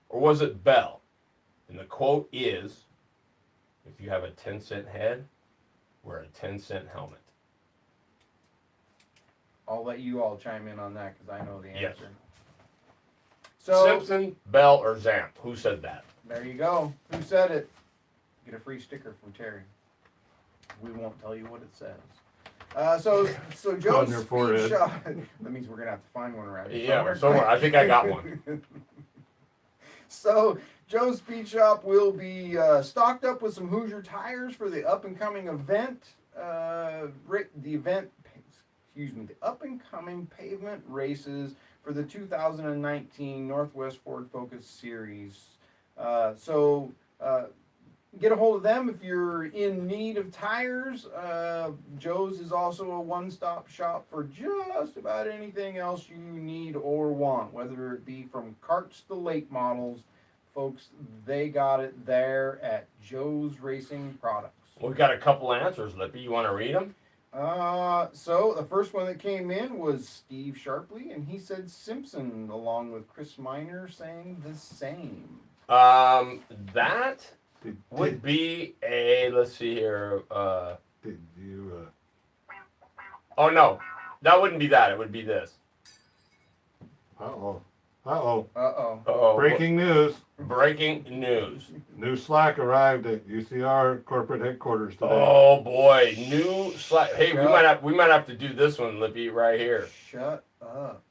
Or was it Bell? And the quote is, "If you have a 10-cent head, wear a 10-cent helmet." I'll let you all chime in on that because I know the Yes. answer. So Simpson, Bell, or Zamp? Who said that? there you go. Who said it? Get a free sticker from Terry. We won't tell you what it says. So Joe's their Speed forehead. Shop. That means we're gonna have to find one around here Yeah, somewhere. I think I got one. So Joe's Speed Shop will be stocked up with some Hoosier tires for the up and coming event. The up and coming pavement races for the 2019 Northwest Ford Focus Series. Get a hold of them if you're in need of tires. Joe's is also a one-stop shop for just about anything else you need or want, whether it be from carts to late models. Folks, they got it there at Joe's Racing Products. We've got a couple answers, Lippy. You want to read them? So the first one that came in was Steve Sharpley, and he said Simpson, along with Chris Miner saying the same. That would Did be a, let's see here. you? Oh no, that wouldn't be that. It would be this. Uh-oh. Uh-oh. Uh-oh. Oh, Breaking news. breaking news. New Slack arrived at UCR corporate headquarters today. Oh boy, new Slack. Hey, Shut. we might have to do this one, Lippy, right here. Shut up.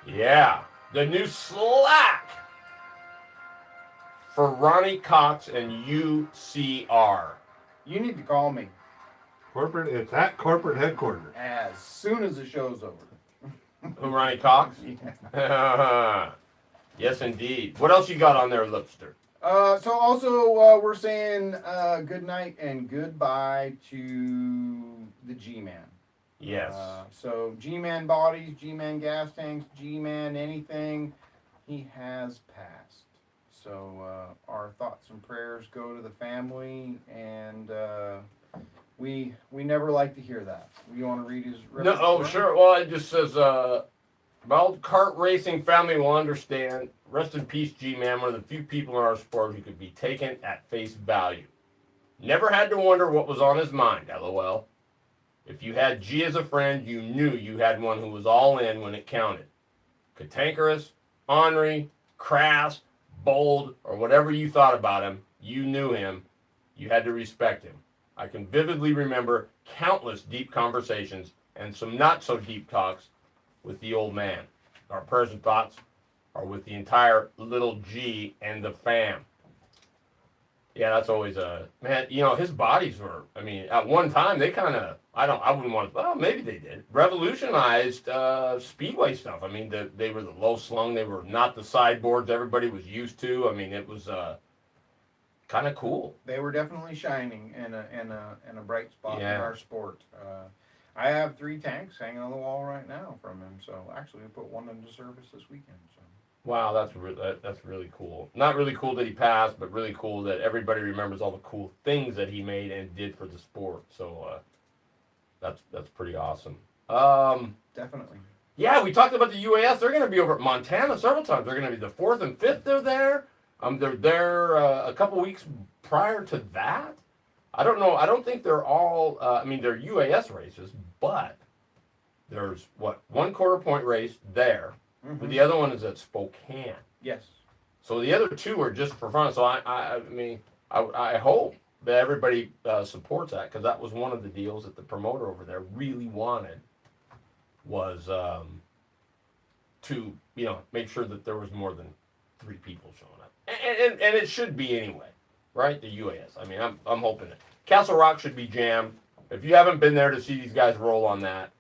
Yeah, the new Slack for Ronnie Cox and UCR. You need to call me It's at corporate headquarters. as soon as the show's over. Who, Ronnie Cox? Yeah. Yes, indeed. What else you got on there, Lipster? So also we're saying good night and goodbye to the G-Man. Yes. So G-Man bodies, G-Man gas tanks, G-Man anything, he has passed. So our thoughts and prayers go to the family, and we never like to hear that. You want to read his? No, oh, sure. Well, it just says, well, kart racing family will understand. Rest in peace, G-Man, one of the few people in our sport who could be taken at face value. Never had to wonder what was on his mind, LOL. If you had G as a friend, you knew you had one who was all in when it counted. Cantankerous, ornery, crass, bold, or whatever you thought about him, you knew him. You had to respect him. I can vividly remember countless deep conversations and some not so deep talks with the old man. Our present thoughts are with the entire little G and the fam. Yeah, that's always a man. You know, his bodies were. I mean, at one time they kind of. I wouldn't want to. Well, maybe they did. Revolutionized speedway stuff. I mean, they were the low slung. They were not the sideboards everybody was used to. I mean, it was kind of cool. They were definitely shining in a bright spot in Yeah. our sport. I have 3 tanks hanging on the wall right now from him. So actually, we put one into service this weekend. So. Wow, that's really cool. Not really cool that he passed, but really cool that everybody remembers all the cool things that he made and did for the sport. So that's pretty awesome. Definitely. Yeah, we talked about the UAS. They're going to be over at Montana several times. They're going to be the 4th and 5th. They're there. They're there a couple weeks prior to that. I don't know. I don't think they're all. I mean, they're UAS races, but there's one quarter point race there. Mm-hmm. But the other one is at Spokane. Yes. So the other 2 are just for fun. So I mean, I hope that everybody supports that, because that was one of the deals that the promoter over there really wanted, was to make sure that there was more than 3 people showing up, and it should be anyway, right? The UAS. I mean, I'm hoping it. Castle Rock should be jammed. If you haven't been there to see these guys roll on that,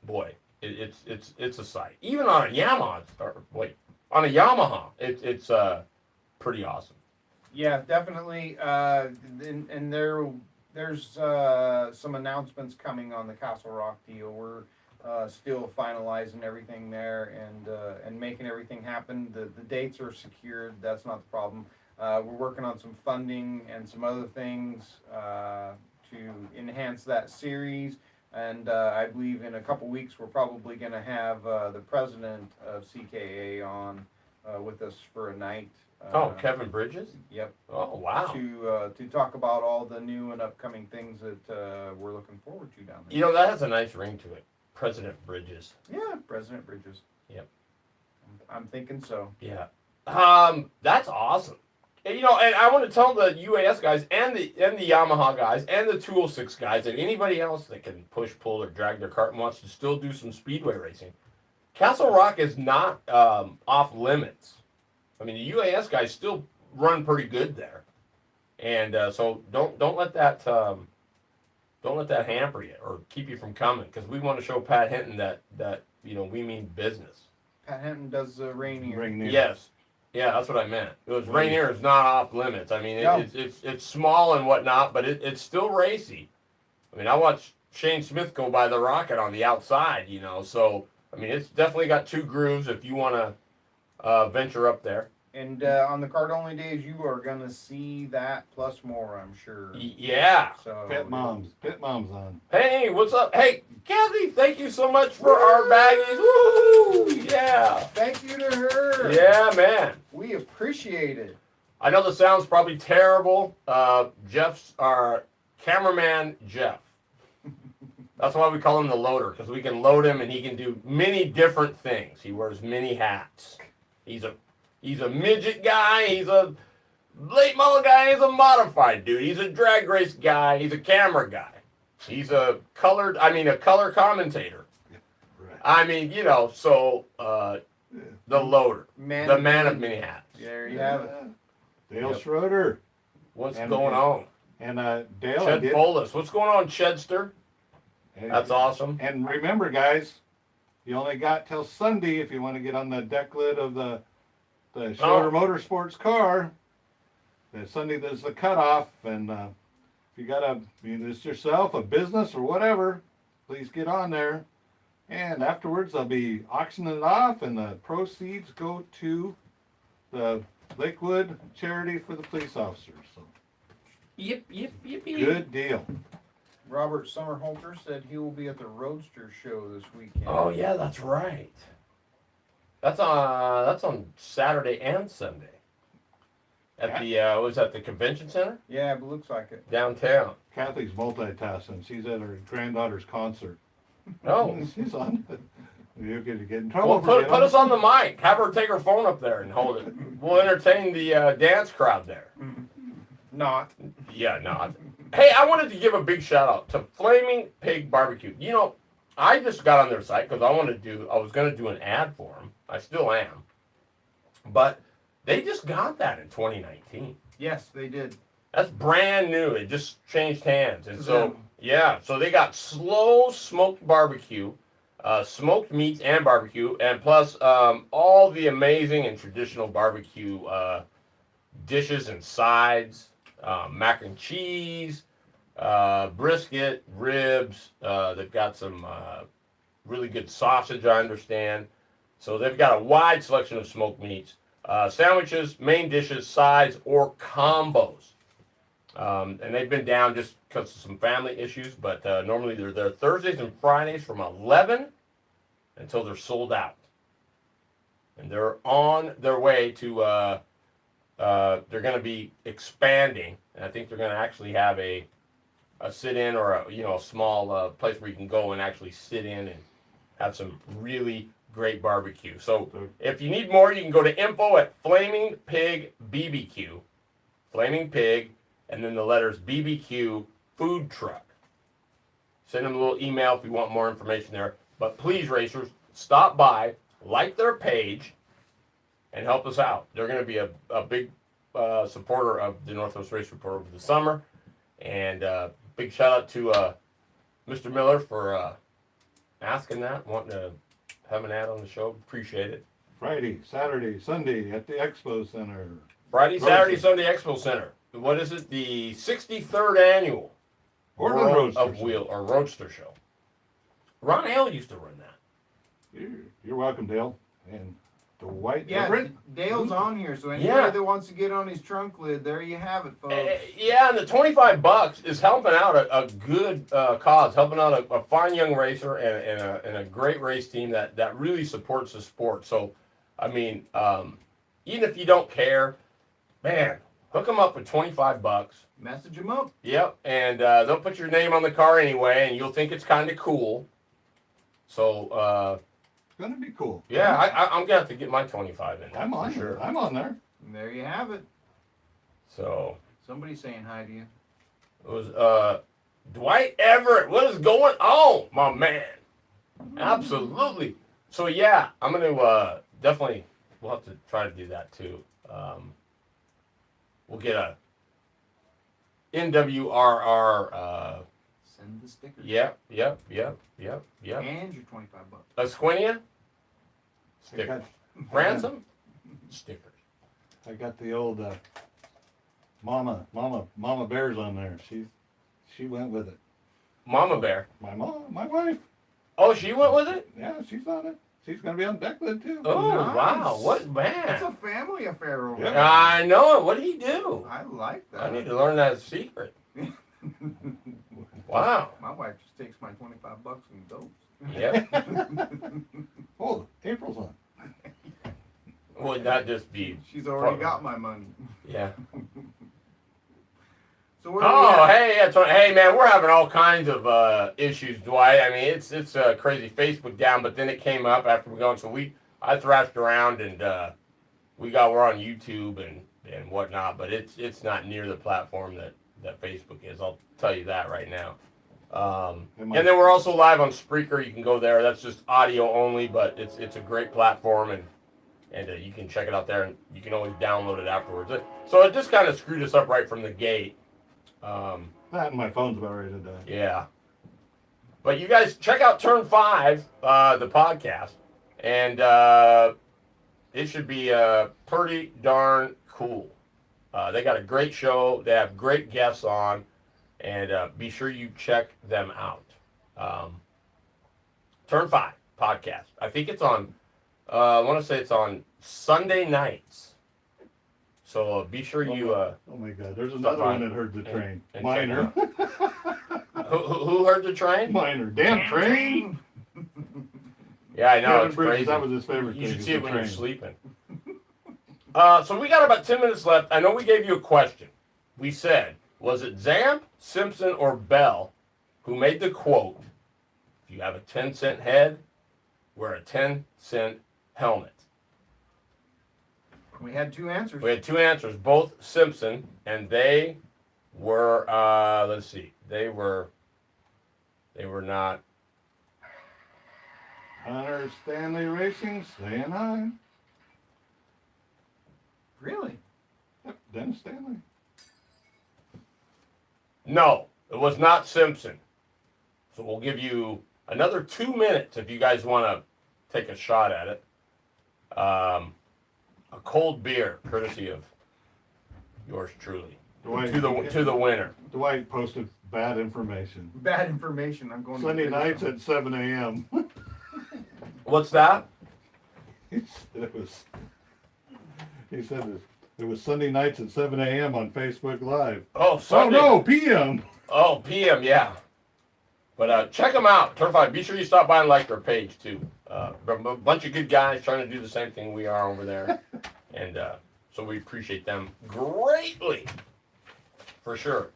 boy. It's a sight. Even on a Yamaha, it's pretty awesome. Yeah, definitely. And there's some announcements coming on the Castle Rock deal. We're still finalizing everything there and making everything happen. The dates are secured. That's not the problem. We're working on some funding and some other things to enhance that series. And I believe in a couple weeks we're probably going to have the president of CKA on with us for a night. Kevin Bridges? Yep. Oh, wow. To talk about all the new and upcoming things that we're looking forward to down there. You know, that has a nice ring to it. President Bridges. Yeah, President Bridges. Yep. I'm thinking so. Yeah. That's awesome. And, and I want to tell the UAS guys and the Yamaha guys and the 206 guys and anybody else that can push, pull, or drag their cart and wants to still do some speedway racing. Castle Rock is not off limits. I mean, the UAS guys still run pretty good there, and so don't let that hamper you or keep you from coming, because we want to show Pat Hinton that we mean business. Pat Hinton does Rainier. Yes. Yeah, that's what I meant. It was Rainier is not off limits. I mean, it's small and whatnot, but it's still racy. I mean, I watched Shane Smith go by the rocket on the outside, so, I mean, it's definitely got 2 grooves if you want to venture up there. And on the card only days, you are going to see that plus more, I'm sure. Yeah. So Pit Mom's on. Hey, what's up? Hey, Kathy, thank you so much for our baggies. Woo! Yeah. Thank you to her. Yeah, man. We appreciate it. I know this sounds probably terrible. Jeff's our cameraman, Jeff. That's why we call him the loader, because we can load him and he can do many different things. He wears many hats. He's a midget guy. He's a late model guy. He's a modified dude. He's a drag race guy. He's a camera guy. He's a color commentator. Right. I mean, so the loader, the man of many hats. There you have it. Dale Yep. Schroeder. What's And- going on? And Dale. Ched Folis. What's going on, Chedster? That's awesome. And remember, guys, you only got till Sunday if you want to get on the deck lid of the Schroeder Motorsports car. That Sunday there's the cutoff, and if you got this yourself, a business or whatever, please get on there. And afterwards, they'll be auctioning it off, and the proceeds go to the Lakewood Charity for the Police Officers. So Yep. good deal. Robert Summerholter said he will be at the Roadster show this weekend. Oh yeah, that's right. That's on Saturday and Sunday. At the convention center Yeah, it looks like it. downtown. Kathy's multitasking. She's at her granddaughter's concert. Oh, She's on. You're going to get in trouble. well, put us on the mic. Have her take her phone up there and hold it. We'll entertain the dance crowd there. Not. Yeah, not. Hey, I wanted to give a big shout out to Flaming Pig Barbecue. I just got on their site because I was going to do an ad for them. I still am. But they just got that in 2019. Yes, they did. That's brand new. It just changed hands. And To so, them. yeah, so they got slow smoked barbecue, smoked meats and barbecue, and plus all the amazing and traditional barbecue dishes and sides, mac and cheese, brisket, ribs. They've got some really good sausage, I understand. So they've got a wide selection of smoked meats, sandwiches, main dishes, sides, or combos. And they've been down just because of some family issues, but normally they're there Thursdays and Fridays from 11 until they're sold out. And they're on their way to, they're going to be expanding, and I think they're going to actually have a sit-in or a small place where you can go and actually sit in and have some really great barbecue. So if you need more, you can go to info@Flaming Pig BBQ, Flaming Pig, and then the letters BBQ Food Truck. Send them a little email if you want more information there. But please, racers, stop by, like their page, and help us out. They're going to be a big supporter of the Northwest Race Report over the summer. And big shout out to Mr. Miller for asking that, wanting to have an ad on the show. Appreciate it. Friday, Saturday, Sunday at the Expo Center. Friday, Saturday, Sunday Expo Center. What is it? The 63rd annual Portland Roadster Show. Ron Hale used to run that. You're welcome, Dale. And Dwight Yeah, Everett. Dale's on here, so anybody Yeah. that wants to get on his trunk lid, there you have it, folks. Yeah, and the $25 is helping out a good cause, helping out a fine young racer and a great race team that really supports the sport. So, I mean, even if you don't care, man, hook them up with $25. Message him up. Yep, and they'll put your name on the car anyway, and you'll think it's kind of cool. So, It's going to be cool. yeah, I'm going to have to get my 25 in there. I'm on for sure. there. I'm on there. And there you have it. So, Somebody's saying hi to you. it was Dwight Everett. What is going on, my man? Absolutely. So, yeah, I'm going to definitely, we'll have to try to do that too. We'll get a NWRR. Send the stickers. Yep. And your $25. A Squinia? I Sticker. got, Ransom? Stickers. I got the old Mama Bear's on there. She went with it. Mama Bear. My wife. Oh, she went with it? Yeah, she's on it. She's going to be on deck lid too. Oh, Nice. wow. What It's man? a family affair over Yeah. there. I know it. What did he do? I like that. I need to learn that secret. Wow. My wife just takes my $25 and goes. Yep. Oh, April's on. Would that just be? She's already got my money. Yeah. So where are we Oh, at? hey, yeah, hey, man, we're having all kinds of issues, Dwight. I mean, it's crazy. Facebook down, but then it came up after we going. So I thrashed around and we're on YouTube and whatnot, but it's not near the platform that Facebook is. I'll tell you that right now. And then we're also live on Spreaker. You can go there. That's just audio only, but it's a great platform and you can check it out there, and you can always download it afterwards. So it just kind of screwed us up right from the gate. That and my phone's about ready to die. Yeah. But you guys check out Turn 5, the podcast, and it should be pretty darn cool. They got a great show. They have great guests on, and be sure you check them out. Turn 5 podcast. I think it's on, I want to say it's on Sunday nights. So be sure you... oh my God, there's another one that heard the train. and Minor. who heard the train? Minor. Damn train! Yeah, I know, Kevin it's Bridges, crazy. that was his favorite You thing, should is see it the when you're train. sleeping. So we got about 10 minutes left. I know we gave you a question. We said, was it Zamp, Simpson, or Bell who made the quote, if you have a 10-cent head, wear a 10-cent helmet? We had two answers. We had two answers, both Simpson, and they were, let's see, they were not. Hunter Stanley Racing, saying hi. Really? Yep, Dennis Stanley. No, it was not Simpson. So we'll give you another 2 minutes if you guys want to take a shot at it. A cold beer, courtesy of yours truly, Dwight, to the winner. Dwight posted bad information. Bad information. I'm going Sunday to nights at 7 a.m. What's that? He said it was Sunday nights at 7 a.m. on Facebook Live. Oh, Sunday. Oh no, p.m. Oh, PM, yeah. But check them out. Turn 5. Be sure you stop by and like their page too. A bunch of good guys trying to do the same thing we are over there, and so we appreciate them greatly, for sure.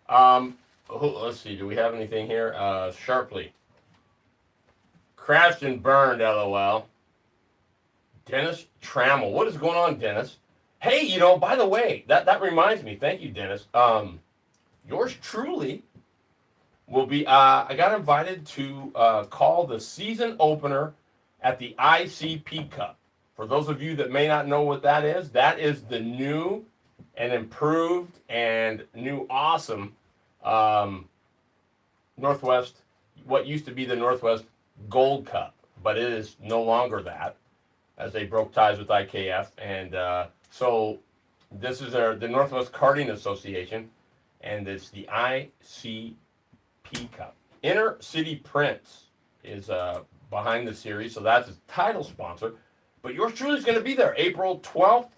Let's see. Do we have anything here? Sharply. Crashed and burned. LOL. Dennis Trammell. What is going on, Dennis? Hey, by the way, that reminds me. Thank you, Dennis. Yours truly will be, I got invited to call the season opener at the ICP Cup. For those of you that may not know what that is the new and improved and new awesome Northwest, what used to be the Northwest Gold Cup, but it is no longer that, as they broke ties with IKF. And so this is the Northwest Karting Association, and it's the ICP Cup. Inner City Prince is behind the series, so that's its title sponsor. But yours truly is going to be there April 12th,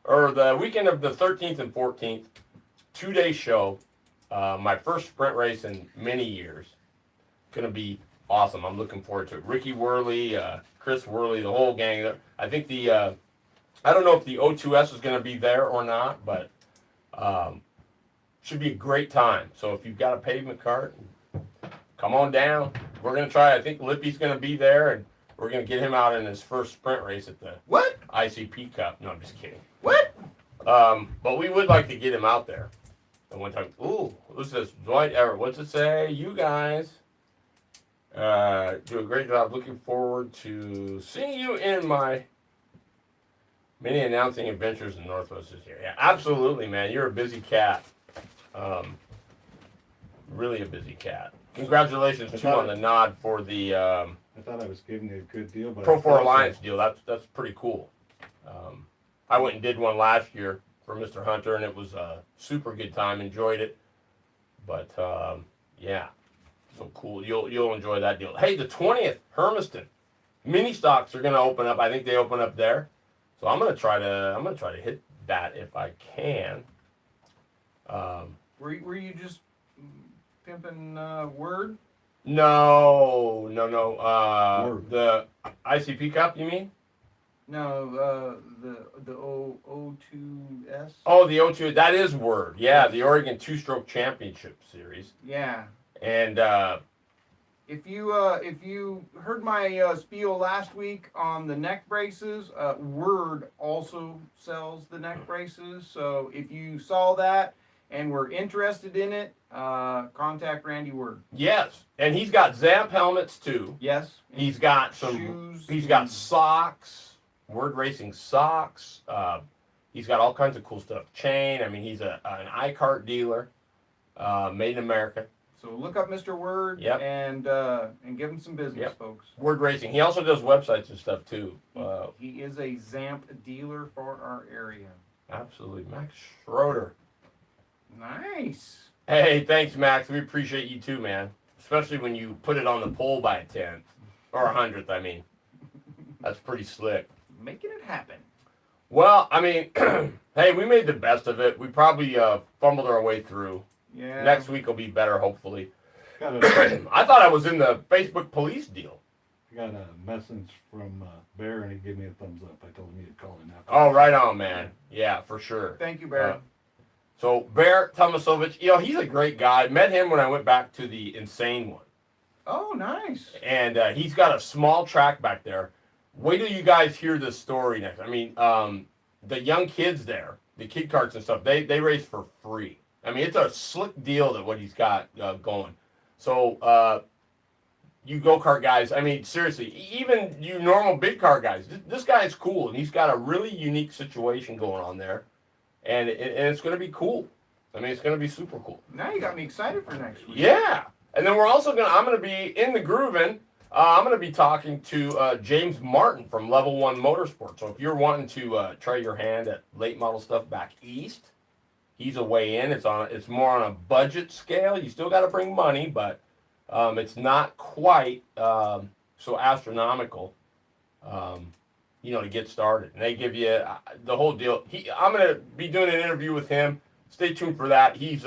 or the weekend of the 13th and 14th. 2-day show. My first sprint race in many years. Going to be awesome. I'm looking forward to it. Ricky Worley, Chris Worley, the whole gang. I think I don't know if the O2S is going to be there or not, but should be a great time. So if you've got a pavement cart, come on down. We're going to try. I think Lippy's going to be there, and we're going to get him out in his first sprint race at the What? ICP Cup. No, I'm just kidding. What? But we would like to get him out there. And one time, ooh, who's this? Dwight Everett. What's it say? You guys do a great job. Looking forward to seeing you in my many announcing adventures in Northwest this year. Yeah, absolutely, man. You're a busy cat. Really a busy cat. Congratulations too on the nod for the I thought I was giving you a good deal, but Pro 4 Alliance deal. That's pretty cool. I went and did one last year for Mr. Hunter, and it was a super good time. Enjoyed it. But yeah, so cool. You'll enjoy that deal. Hey, the 20th, Hermiston. Mini stocks are going to open up. I think they open up there. So I'm gonna try to hit that if I can. Were you just pimping Word? No. Word. The ICP Cup, you mean? No, the O2S. Oh, the O2, that is Nwrr. Yeah, the Oregon Two-Stroke Championship Series. Yeah. And If you heard my spiel last week on the neck braces, Nwrr also sells the neck braces. So if you saw that and were interested in it, contact Randy Nwrr. yes, and he's got Zamp helmets too. Yes. He's got some. Shoes. He's got socks, Nwrr Racing socks. He's got all kinds of cool stuff. Chain. I mean, he's an iCart dealer, made in America. So look up Mr. Nwrr Yep. and give him some business, Yep. folks. Nwrr Racing. He also does websites and stuff too. He is a Zamp dealer for our area. Absolutely, Max Schroeder. Nice. Hey, thanks, Max. We appreciate you too, man. Especially when you put it on the pole by a 10th or a 100th. I mean, that's pretty slick. Making it happen. Well, I mean, hey, we made the best of it. We probably fumbled our way through. Yeah. Next week will be better, hopefully. Got a, I thought I was in the Facebook police deal. got a message from Bear, and he gave me a thumbs up. I told him he'd call in after. Oh, right on, man. Yeah, for sure. Thank you, Barry. So, Bear Tomasovich, he's a great guy. Met him when I went back to the Insane one. Oh, nice. And he's got a small track back there. Wait till you guys hear this story next. I mean, the young kids there, the kid carts and stuff, they race for free. I mean, it's a slick deal that what he's got going. So, you go-kart guys, I mean, seriously, even you normal big car guys, this guy is cool, and he's got a really unique situation going on there, and it's going to be cool. I mean, it's going to be super cool. Now you got me excited for next week. Yeah, and then I'm going to be in the grooving. I'm going to be talking to James Martin from Level 1 Motorsports. So if you're wanting to try your hand at late model stuff back east, he's a way in. It's more on a budget scale. You still got to bring money, but it's not quite so astronomical, to get started. And they give you the whole deal. I'm going to be doing an interview with him. Stay tuned for that. He's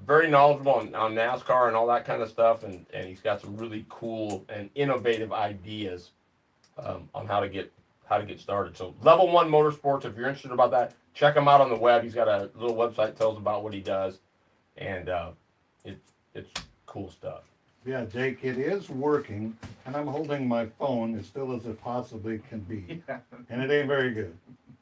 very knowledgeable on NASCAR and all that kind of stuff, and he's got some really cool and innovative ideas on how to get started. So Level 1 Motorsports, if you're interested about that, check him out on the web. He's got a little website that tells about what he does, and it's cool stuff. Yeah, Jake, it is working, and I'm holding my phone as still as it possibly can be, Yeah. and it ain't very good.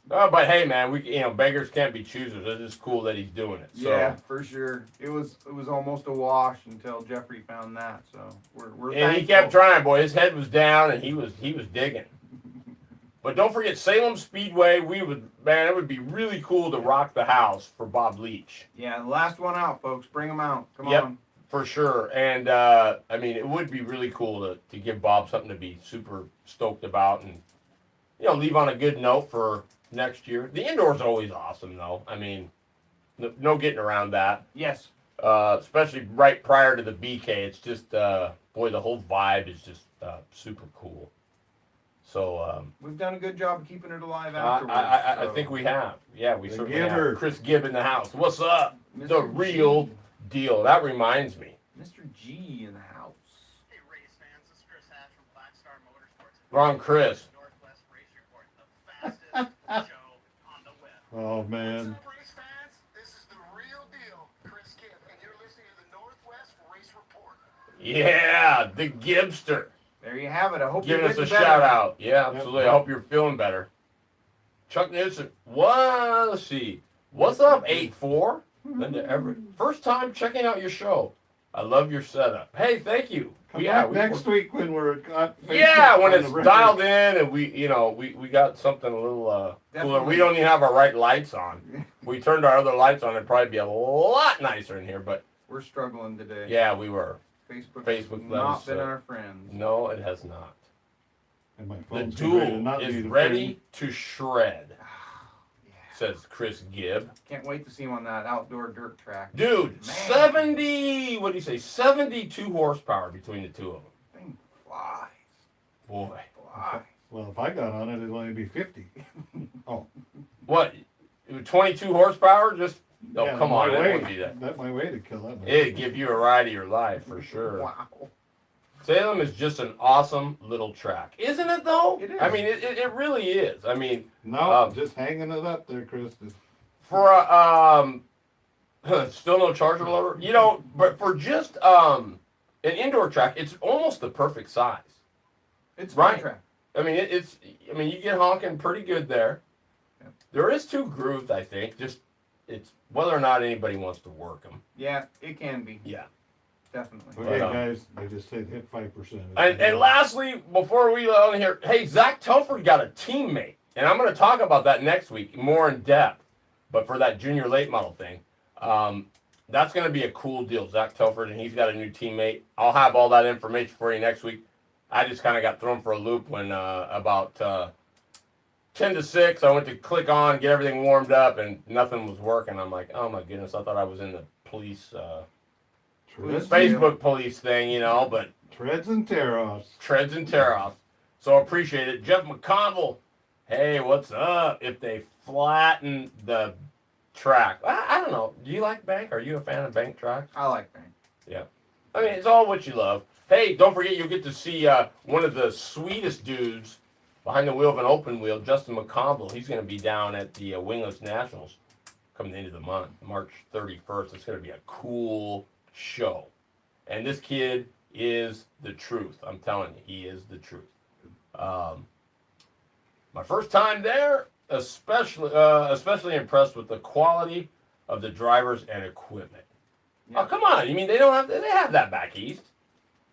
But hey, man, beggars can't be choosers. It's just cool that he's doing it. So. Yeah, for sure. It was almost a wash until Jeffrey found that. So we're And he thankful. kept trying, boy. His head was down, and he was digging. But don't forget Salem Speedway. It would be really cool to rock the house for Bob Leach. Yeah, the last one out, folks. Bring them out. Come Yep. on. For sure. And it would be really cool to give Bob something to be super stoked about, and leave on a good note for next year. The indoor's always awesome, though. I mean, no getting around that. Yes. Especially right prior to the BK, it's just the whole vibe is just super cool. So We've done a good job of keeping it alive afterwards. I think we have. Yeah, we The certainly Gibber. have. Chris Gibb in the house. What's up? Mr. The real G. deal. That reminds me. Mr. G in the house. Hey, race fans, this is Chris Hatch from Black Star Motorsports. Wrong, Chris. Northwest Race Report, the fastest show on the web. Oh, What's man. up, race fans? This is the real deal, Chris Kidd, and you're listening to the Northwest Race Report. Yeah, the Gibster. There you have it. I hope Giving you're us a getting better. shout out. Yeah, absolutely. Yep. I hope you're feeling better. Chuck Newsom. Well, let's see. What's up, 8-4? Linda Everett. First time checking out your show. I love your setup. Hey, thank you. Come Yeah, back next week when we're got Yeah, Facebook when on it's the record. dialed in and we got something a little cooler. Definitely. We don't even have our right lights on. We turned our other lights on, it'd probably be a lot nicer in here, but We're struggling today. yeah, we were. Facebook Facebook let not us, been our friends. No, it has not. And my The phone's getting ready to duel not is be the ready to shred, Yeah. says Chris Gibb. Can't wait to see him on that outdoor dirt track. Dude, Man. 70, what do you say, 72 horsepower between the two of them. Thing flies. Boy. Flies. Well, if I got on it, it'd only be 50. Oh. What, 22 horsepower? Just, oh, Yeah, come on, my it way- wouldn't be that. That's my way to kill that. It'd give you a ride of your life, for sure. Wow. Salem is just an awesome little track, isn't it? Though It is. I mean, it really is. I mean, No, just hanging it up there, Chris. for a still no charger loader, you know, but for just an indoor track, it's almost the perfect size. It's Right. fun track. I mean, it's. I mean, you get honking pretty good there. Yeah. There is 2 grooves, I think. Just it's whether or not anybody wants to work them. Yeah, it can be. Yeah. Definitely. Okay, But, guys, I just said hit 5%. And lastly, before we let on here, hey, Zach Telford got a teammate, and I'm going to talk about that next week more in depth. But for that junior late model thing, that's going to be a cool deal, Zach Telford, and he's got a new teammate. I'll have all that information for you next week. I just kind of got thrown for a loop when about 10 to 6, I went to click on, get everything warmed up, and nothing was working. I'm like, oh my goodness, I thought I was in the police, Treads, Facebook police thing, you know, but treads and tear-offs. treads and tear-offs. So appreciate it. Jeff McConville, hey, what's up? If they flatten the track, I don't know. Do you like bank? Are you a fan of bank tracks? I like that. I mean, it's all what you love. Hey, don't forget you'll get to see one of the sweetest dudes behind the wheel of an open wheel, Justin McConville. He's going to be down at the Wingless Nationals coming the end of the month, March 31st. It's going to be a cool show. And this kid is the truth. I'm telling you, he is the truth. My first time there, especially impressed with the quality of the drivers and equipment. Yeah. Oh, come on. You mean they have that back east?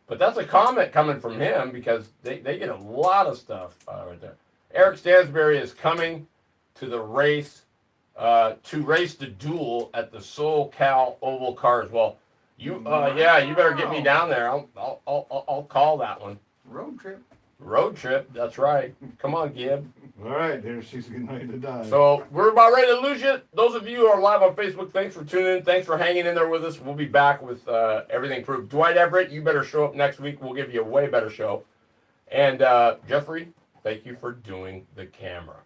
But that's a comment coming from him because they get a lot of stuff right there. Eric Stansberry is coming to the race to race the duel at the SoCal Oval Cars. Well, you better get me down there. I'll call that one. Road trip. Road trip. That's right. Come on, Gib. All right, there she's getting ready to die. So we're about ready to lose you. Those of you who are live on Facebook, thanks for tuning in. Thanks for hanging in there with us. We'll be back with everything proved. Dwight Everett, you better show up next week. We'll give you a way better show. And Jeffrey, thank you for doing the camera.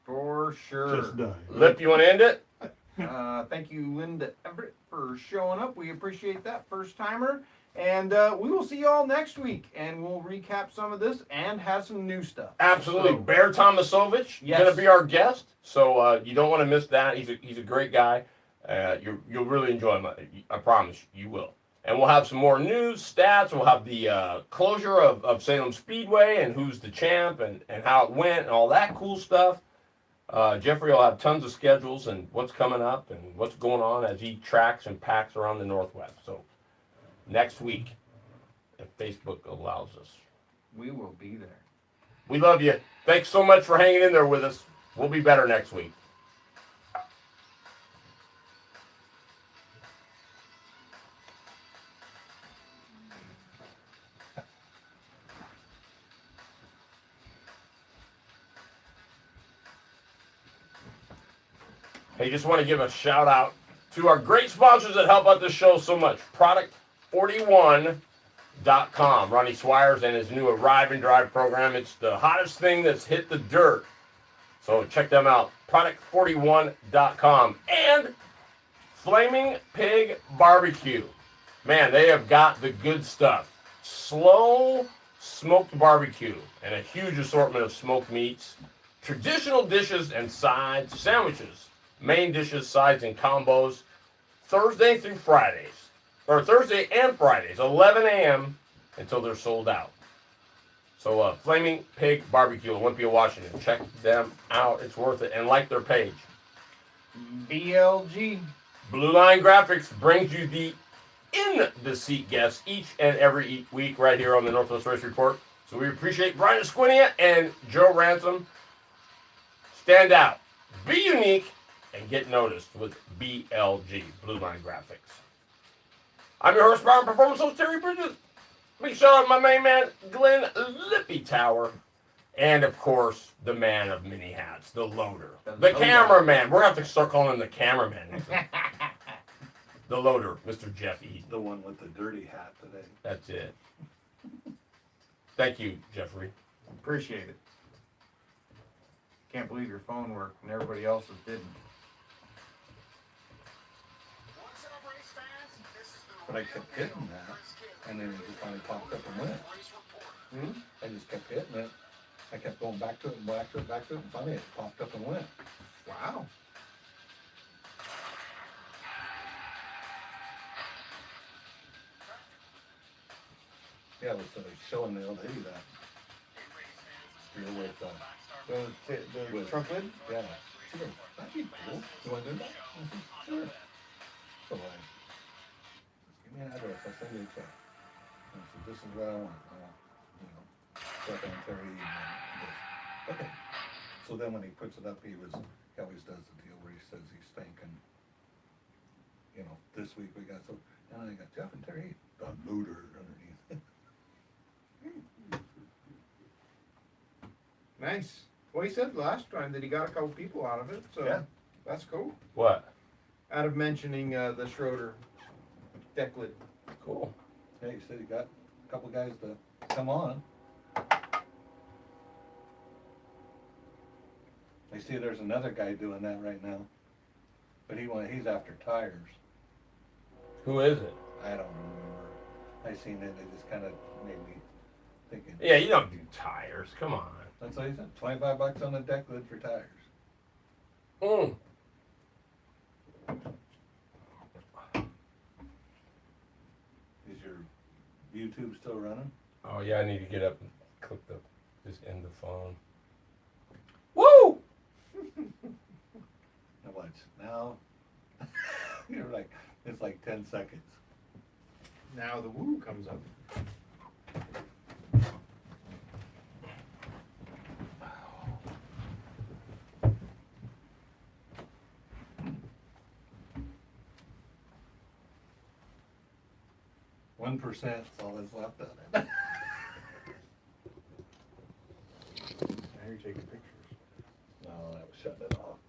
For sure. Just die. Lip, you want to end it? Thank you, Linda Everett, for showing up. We appreciate that, first timer. And we will see you all next week, and we'll recap some of this and have some new stuff. Absolutely. So, Bear Tomasovich Yes. going to be our guest, so you don't want to miss that. He's a great guy. You'll really enjoy him. I promise you will. And we'll have some more news, stats. We'll have the closure of Salem Speedway and who's the champ and how it went and all that cool stuff. Jeffrey will have tons of schedules and what's coming up and what's going on as he tracks and packs around the Northwest. So next week, if Facebook allows us. we will be there. We love you. Thanks so much for hanging in there with us. We'll be better next week. Hey, just want to give a shout out to our great sponsors that help out this show so much. Product41.com. Ronnie Swires and his new Arrive and Drive program. It's the hottest thing that's hit the dirt. So check them out. Product41.com. And Flaming Pig Barbecue. Man, they have got the good stuff. Slow smoked barbecue and a huge assortment of smoked meats, traditional dishes and sides, sandwiches, main dishes, sides, and combos. Thursday and Fridays, 11 a.m. until they're sold out. So Flaming Pig Barbecue, Olympia, Washington. Check them out. It's worth it. And like their page. BLG. Blue Line Graphics brings you the in-the-seat guests each and every week right here on the Northwest Race Report. So we appreciate Brian Esquinia and Joe Ransom. Stand out. Be unique. And get noticed with BLG, Blue Line Graphics. I'm your horsepower and performance host, Terry Bridges. Big shout out to my main man, Glenn Lippy Tower. And, of course, the man of many hats, the loader. The cameraman. We're going to have to start calling him the cameraman. The loader, Mr. Jeff Eaton. The one with the dirty hat today. That's it. Thank you, Jeffrey. Appreciate it. Can't believe your phone worked and everybody else's didn't. What's up, race fans? This is the But I real kept deal, getting that. Chris Kidd. And then it just finally popped up and went. I just kept hitting it. I kept going back to it and back to it, back to it, and finally it popped up and went. Wow. Yeah, it was showing the old lady that. Deal with, The With- trunk lid? yeah. She goes, that'd be cool. You want to do that? I said, sure. So give me an address. I'll send you a check. And I said, this is what I want. I want, check on Terry. And he goes, okay. So then when he puts it up, he always does the deal where he says he's thinking, this week we got and I got Jeff and Terry, the Nwrr underneath. Nice. Well, he said last time that he got a couple people out of it, so Yeah. that's cool. What? Out of mentioning the Schroeder deck lid. Cool. Hey, he said he got a couple guys to come on. I see there's another guy doing that right now, but he's after tires. Who is it? I don't remember. I seen it. It just kind of made me thinking. Yeah, you don't do tires. Come on. That's what he said. $25 on the deck lid for tires. Mm. Is your YouTube still running? Oh yeah, I need to get up and click just end the phone. Woo! Now watch. Now you're like it's like 10 seconds. Now the woo comes up. 1% is all that's left of it. Now you're taking pictures. No, that was shutting it off.